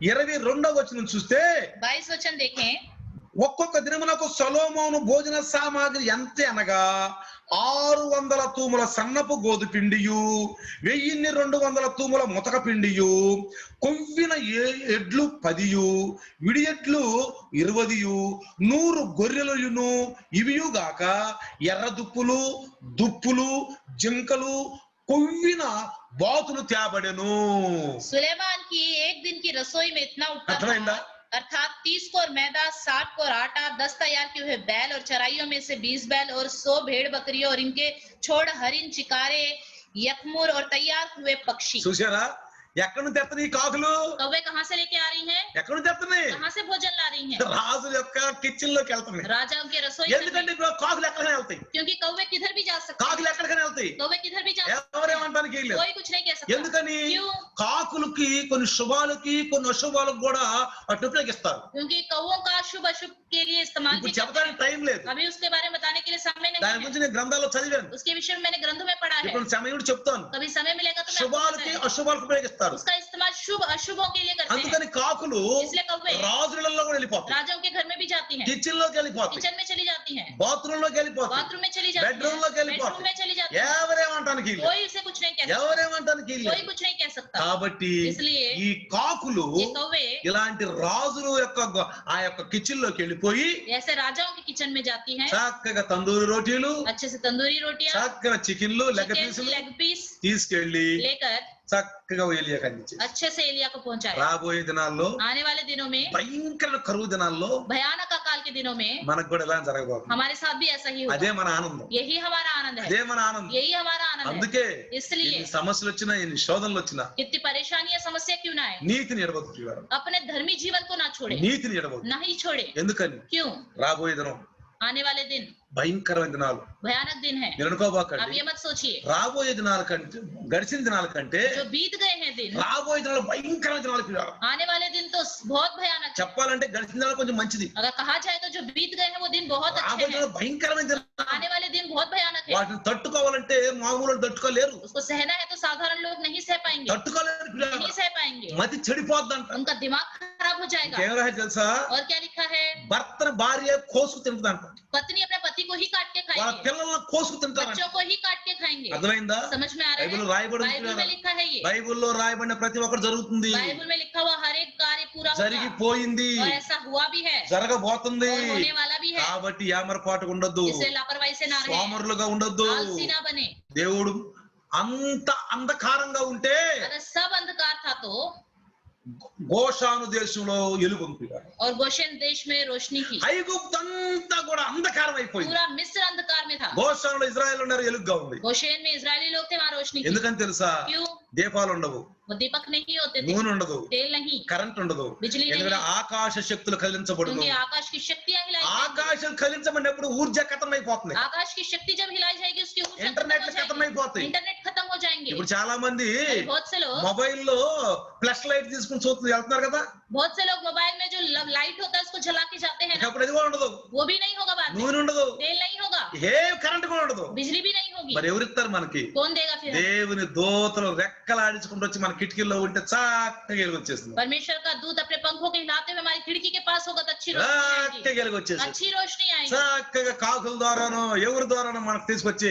22వ వచనం చూస్తే, 22 वचन देखें, ఒక్కొక్క దినమునకు సొలొమోను భోజన సామాగ్రి ఎంత అనగా 600 తూముల సన్నపు గోధు పిండియు, 1200 తూముల ముతక పిండియు, కొవ్విన ఎడ్లు 10, విడి ఎడ్లు 20, 100 గొర్రెలను, ఇవియుగాక ఎర్ర దుప్పులు, జింకలు, కొవ్విన బాతులు తేబడెను. सुलेमान की एक दिन की रसोई में इतना उठता अर्थమైందా? था, अर्थात 30 कोर मैदा, 60 कोर आटा, 10 तैयार किए हुए बैल और चराइयों में से 20 बैल और 100 भेड़ बकरियों और इनके छोड़ हरिन, चिकारे, यखमुर और तैयार हुए पक्षी। చూసారా, ఎక్కడి నుంచి తెత్తని ఈ కాకులు? कौवे कहाँ से लेके आ रही हैं? ఎక్కడి నుంచి తెత్తని? कहाँ से भोजन ला रही हैं? రాజు యొక్క కిచెన్ లోకి వెళ్తున్నాయి. राजाओं के रसोई ఎందుకంటే ఇప్పుడు కాకులు ఎక్కడికైనా వెళ్తాయి. क्योंकि कौवे किधर भी जा सकते కాకులు हैं, ఎక్కడికైనా వెళ్తాయి. कौवे किधर भी जा सकते ఎవరేమంటానికి हैं, లేదు. कोई कुछ नहीं कह सकता। ఎందుకని? क्यों? కాకులకి కొన్ని శుభాలకి కొన్ని అశుభాలకు కూడా అటు ఉపయోగిస్తారు. क्योंकि कौवों का शुभ अशुभ के लिए इस्तेमाल ఇప్పుడు भी करते చెప్పడానికి हैं। టైం లేదు. अभी उसके बारे में बताने के लिए समय नहीं దాని है, గురించి నేను గ్రంథాల్లో చదివాను. उसके विषय में मैंने ग्रंथों में पढ़ा है। ఇప్పుడు సమయం చెప్తాను. कभी समय मिलेगा तो मैं आपको శుభాలకి बताऊंगा। అశుభాలకు ఉపయోగిస్తారు. उसका इस्तेमाल शुभ अशुभों के लिए करते हैं, అందుకని కాకులు इसलिए कौवे రాజులలో కూడా వెళ్ళిపోతాయి. राजाओं के घर में भी जाती हैं, కిచెన్ లోకి వెళ్ళిపోతాయి, किचन में चली जाती हैं, బాత్రూమ్ లోకి వెళ్ళిపోతాయి, बाथरूम में चली जाती बेडरूम हैं, लोग के लिए बेडरूम बात में चली जाती हैं। ఎవరేమంటానికి లేదు. कोई उसे कुछ नहीं कह सकता, ఎవరేమంటానికి कोई లేదు. कुछ नहीं कह सकता। కాబట్టి इसलिए ఈ కాకులు ये कौवे ఇలాంటి రాజుల యొక్క ఆ యొక్క కిచెన్ లోకి వెళ్ళిపోయి ऐसे राजाओं के किचन में जाती हैं, చక్కగా తందూరి రోటీలు, अच्छे से तंदूरी रोटियां, చక్కగా చికెన్లు, లెగ్ चिकन పీసులు लेग पीस తీసుకెళ్లి लेकर చక్కగా ఏలియాకి అందించేది. अच्छे से एलिया को पहुंचाया। రాబోయే దినాల్లో, आने वाले दिनों में, భయంకర కరువు దినాల్లో भयानक अकाल के दिनों में మనకు కూడా ఇలా జరగబోతుంది. हमारे साथ भी ऐसा ही అదే होगा। మన ఆనందం, यही हमारा आनंद है, అదే మన ఆనందం. यही हमारा आनंद है। అందుకే इसलिए ఎన్ని సమస్యలు వచ్చినా, ఎన్ని శోధనలు వచ్చినా कितनी परेशानी या समस्या क्यों ना आए, నీతిని ఎడవద్దు. अपने धर्मी जीवन को ना छोड़े, నీతిని ఎడవద్దు. ना ही छोड़े। ఎందుకని? क्यों? రాబోయే దినం आने वाले दिन భయంకరమైన దినాలు. भयानक दिन है। మీరు आप అనుకోబాకండి, ये मत सोचिए రాబోయే దినాల కంటే, గడిచిన దినాల కంటే जो बीत गए हैं दिन, రాబోయే దినాలు భయంకరమైన దినాలు. आने वाले दिन तो बहुत भयानक है। చెప్పాలంటే గడిచిన దినాలు కొంచెం మంచిది, अगर कहा जाए तो जो बीत गए हैं वो दिन बहुत अच्छे రాబోయే हैं, దినాలు భయంకరమైన దినాలు. आने वाले दिन बहुत भयानक है। వాటిని తట్టుకోవాలంటే మామూలు తట్టుకోలేరు, उसको सहना है तो साधारण लोग नहीं सह पाएंगे, తట్టుకోలేరు. नहीं सह पाएंगे, మతి చెడిపోద్దంట. उनका दिमाग खराब हो जाएगा। ఇంకేం రాహే తెలుసా? और क्या लिखा है? భర్తను భార్య కోసుకు తింటుందంట, पत्नी अपने पति को ही काट के వాళ్ళ खाएंगे, పిల్లలను కోసుకు తింటారంట. बच्चों को ही काट के खाएंगे। అర్థమైందా? समझ में आ रहा బైబిల్ है? రాయబడి बाइबल में लिखा है ये, బైబిల్లో రాయబడిన ప్రతి ఒక్కటి జరుగుతుంది, बाइबल में लिखा हुआ हर एक कार्य पूरा होगा జరిగిపోయింది, और ऐसा हुआ भी है జరగబోతుంది. और होने वाला भी है। కాబట్టి ఏమరపాటు ఉండొద్దు, इसलिए लापरवाही से ना रहे, సోమరులుగా ఉండొద్దు. आलसी ना बने। దేవుడు అంత అంధకారంగా ఉంటే अगर सब अंधकार था तो, గోషాను దేశంలో ఎలుగొంది, और गोशेन देश में रोशनी थी, ఐగుప్తంతా కూడా అంధకారం అయిపోయింది. पूरा मिस्र अंधकार में था। గోషానులో ఇజ్రాయెల్ ఉన్నారు, ఎలుగుగా ఉంది. गोशेन में इजरायली लोग थे, वहां रोशनी थी। ఎందుకని తెలుసా? क्यों? దీపాలు ఉండవు, वो दीपक नहीं होते थे, నూనె ఉండదు, तेल नहीं, కరెంట్ ఉండదు. बिजली ఎందుకంటే नहीं, ఆకాశ శక్తులు కదిలించబడును. क्योंकि आकाश की शक्तियां हिलाई जाएंगी। ఆకాశం కదిలించబడినప్పుడు ఊర్జ ఖతం అయిపోతుంది, आकाश की शक्ति जब हिलाई जाएगी उसकी ऊर्जा खत्म ఇంటర్నెట్ हो ఖతం जाएगी, అయిపోతాయి. इंटरनेट खत्म हो जाएंगे। ఇప్పుడు చాలా మంది बहुत से लोग మొబైల్లో ఫ్లాష్ లైట్ తీసుకుని చూస్తూ వెళ్తున్నారు కదా, बहुत से लोग मोबाइल में जो लाइट होता है उसको जला के जाते हैं ना, అప్పుడు అది కూడా ఉండదు, वो भी नहीं होगा बाद में, నూనె ఉండదు, तेल नहीं होगा, ఏ కరెంట్ కూడా ఉండదు. बिजली भी नहीं होगी। మరి ఎవరిస్తారు మనకి? कौन देगा फिर? దేవుని దూతలు రెక్కలాడించుకుంటూ వచ్చి మన కిటికీలో ఉంటే చక్కగా వెలుగొచ్చేస్తుంది. परमेश्वर का दूत अपने पंखों के हिलाते हुए हमारी खिड़की के पास होगा तो अच्छी रोशनी आएगी, చక్కగా వెలుగొచ్చేస్తుంది. अच्छी रोशनी आएगी। చక్కగా కాకుల ద్వారానో ఎవరి ద్వారానో మనకు తీసుకొచ్చి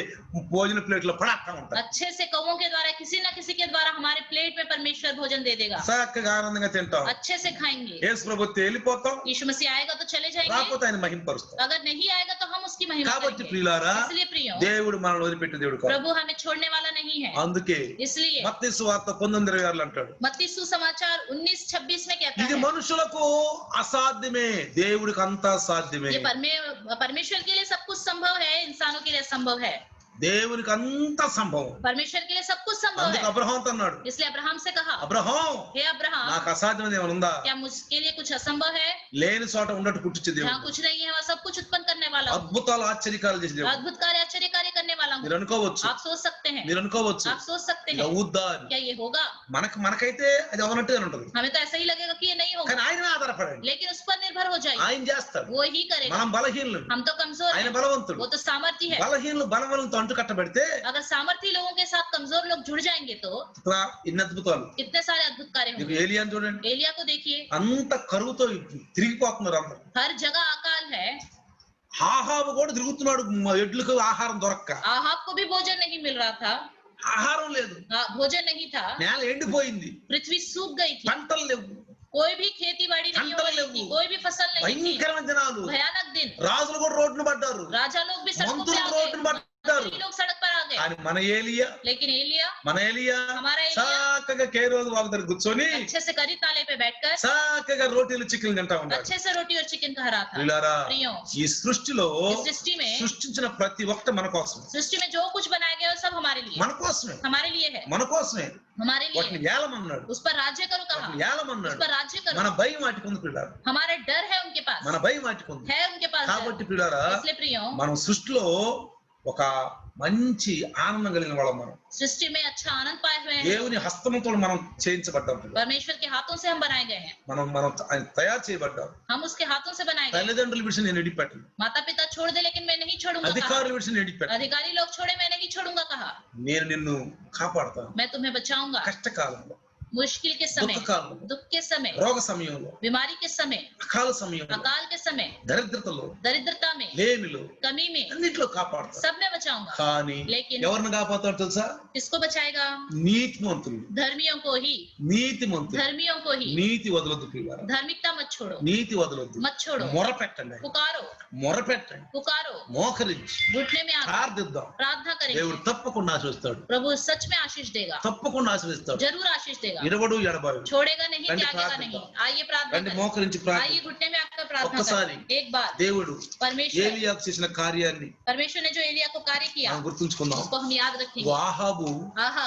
భోజన ప్లేట్లో పడక్క ఉంటాయి. अच्छे से कौवों के द्वारा, किसी न किसी के द्वारा हमारे प्लेट में परमेश्वर भोजन दे देगा, చక్కగా ఆనందంగా తింటాం. अच्छे से खाएंगे। యేసు ప్రభుత్వం వెళ్ళిపోతాం, यीशु मसीह आएगा तो चले जाएंगे, రాకపోతే ఆయన మహిమపరుస్తాం. अगर नहीं आएगा तो हम उसकी महिमा కాబట్టి करेंगे। ప్రియులారా, इसलिए प्रियो, దేవుడు మనల్ని వదిలిపెట్టిన దేవుడు కాదు. प्रभु हमें छोड़ने वाला नहीं है। అందుకే इसलिए మత్తయి సువార్త 19:26 అంటాడు, मत्ती सुसमाचार 19:26 में कहता ఇది है, మనుషులకు అసాధ్యమే, దేవుడికి అంతా సాధ్యమే. ये परमेश्वर के लिए सब कुछ संभव है, इंसानों के लिए संभव है। దేవునికి అంత సంభవం. परमेश्वर के लिए सब कुछ संभव అందుకు है। అబ్రహాంతో అన్నాడు, इसलिए अब्राहम से कहा, అబ్రహాం हे अब्राहम, నాకు అసాధ్యమైనది ఏమైనా ఉందా? क्या मुझके लिए कुछ असंभव है? లేని చోట ఉండట్టు పుట్టించే जहाँ దేవుడు, कुछ नहीं है वहाँ सब कुछ उत्पन्न करने वाला हूँ, అద్భుతాలు ఆశ్చర్యకాలు చేసే దేవుడు. अद्भुत कार्य आश्चर्य कार्य करने वाला हूँ। మీరు అనుకోవచ్చు, आप सोच सकते हैं, మీరు అనుకోవచ్చు आप सोच सकते ఇది हैं, అవుద్దా అని. क्या ये होगा? మనకైతే అది అవనట్టుగా ఉంటది, हमें तो ऐसा ही लगेगा कि ये नहीं होगा, కానీ ఆయన ఆధారపడండి, लेकिन उस पर निर्भर हो जाइए, ఆయన చేస్తాడు. वो ही करेगा। మనం బలహీనులు, हम तो कमजोर ఆయన हैं, బలవంతుడు. वो तो सामर्थ्य है। బలహీనులు బలవంతులతో అంటు కట్టబడితే अगर सामर्थ्य लोगों के साथ कमजोर लोग जुड़ जाएंगे तो ఇన్ని అద్భుతాలు. इतने सारे अद्भुत कार्य మీకు होंगे। ఏలియాని చూడండి, एलिया को देखिए, అంత కరువుతో తిరిగిపోతున్నారు అందరు. हर जगह अकाल है, ఆహాబు కూడా తిరుగుతున్నాడు ఎడ్లకు ఆహారం దొరక్క. आहाब को भी भोजन नहीं मिल रहा था, ఆహారం లేదు, भोजन नहीं था, నేల ఎండిపోయింది, पृथ्वी सूख गई थी, పంటలు లేవు, कोई भी खेती बाड़ी नहीं हो रही थी, कोई भी फसल नहीं थी, భయంకరమైన దినాలు. भयानक दिन। రాజులు కూడా రోడ్డును పడ్డారు, राजा लोग भी सड़कों पे మంత్రులు आ రోడ్డును गए, పడ్డారు. मंत्री लोग सड़क पर आ गए, కానీ మన ఏలియా लेकिन एलिया हमारा एलिया చక్కగా కేరోజు వాళ్ళ దగ్గర కూర్చొని अच्छे से करी ताले पे बैठकर చక్కగా రోటీలు చికెన్ తింటా ఉన్నాడు. अच्छे से रोटी और चिकन खा रहा था। ప్రియులారా, प्रियो, ఈ సృష్టిలో इस सृष्टि में సృష్టించిన ప్రతి ఒక్కటి మన కోసం, सृष्टि में जो कुछ बनाया गया वो सब हमारे लिए, మన కోసమే, हमारे लिए है, మన కోసమే. हमारे వాటిని लिए। ఏలమన్నాడు, उस पर राज्य करो कहा, వాటిని उस ఏలమన్నాడు. पर राज्य करो। మన భయం వాటికి ఉంది ప్రియులారా, हमारा डर है उनके पास, మన భయం వాటికి ఉంది. है उनके पास डर। కాబట్టి ప్రియులారా, इसलिए प्रियो, మనం సృష్టిలో ఒక మంచి ఆనందం కలిగిన వాళ్ళం. మనం सृष्टि में अच्छा आनंद पाए हुए हैं, దేవుని హస్తముతో మనం చేయించబడ్డాం ప్రియులారా. परमेश्वर के हाथों से हम बनाए गए हैं, మనం మనం ఆయన తయారు చేయబడ్డాం. हम उसके हाथों से बनाए गए। తల్లిదండ్రుల విషయం నేను విడిపెట్టను, माता पिता छोड़ दे लेकिन मैं नहीं छोड़ूंगा कहा, అధికారుల విషయం నేను విడిపెట్టను. अधिकारी लोग छोड़े मैं नहीं छोड़ूंगा कहा, నేను నిన్ను కాపాడుతాను. मैं तुम्हें बचाऊंगा, కష్టకాలంలో, मुश्किल के समय, దుఃఖకాలంలో, दुख के समय, రోగ సమయంలో, बीमारी के समय, అకాల సమయంలో, अकाल के समय, దరిద్రతలో, दरिद्रता में, లేమిలో, कमी में, అన్నిట్లో కాపాడుతాను. सब में बचाऊंगा। కానీ लेकिन ఎవరిని కాపాడుతాడు తెలుసా? किसको बचाएगा? నీతిమంతులు, धर्मियों को ही, నీతిమంతులు. धर्मियों को ही। నీతి వదలొద్దు ప్రియులారా, धार्मिकता मत छोड़ो, నీతి వదలొద్దు. मत छोड़ो, మొరపెట్టండి, पुकारो, మొరపెట్టండి, पुकारो, మోకరించి घुटने में आकर ప్రార్థిద్దాం. प्रार्थना करेंगे, దేవుడు తప్పకుండా ఆశీర్వదిస్తాడు, प्रभु सच में आशीष देगा, తప్పకుండా ఆశీర్వదిస్తాడు. जरूर आशीष देगा, ఇడవడు ఎడబాడు. छोड़ेगा नहीं, రండి त्यागेगा प्रार्थना नहीं। करो। आइए प्रार्थना రండి करें, మోకరించి आइए ప్రార్థన. घुटने में आकर प्रार्थना ఒక్కసారి करें। एक बार దేవుడు परमेश्वर ఏలియాకు చేసిన కార్యాన్ని परमेश्वर ने जो एलिया को कार्य किया మనం గుర్తుంచుకుందాం. उसको हम याद रखेंगे। ఆహాబు आहा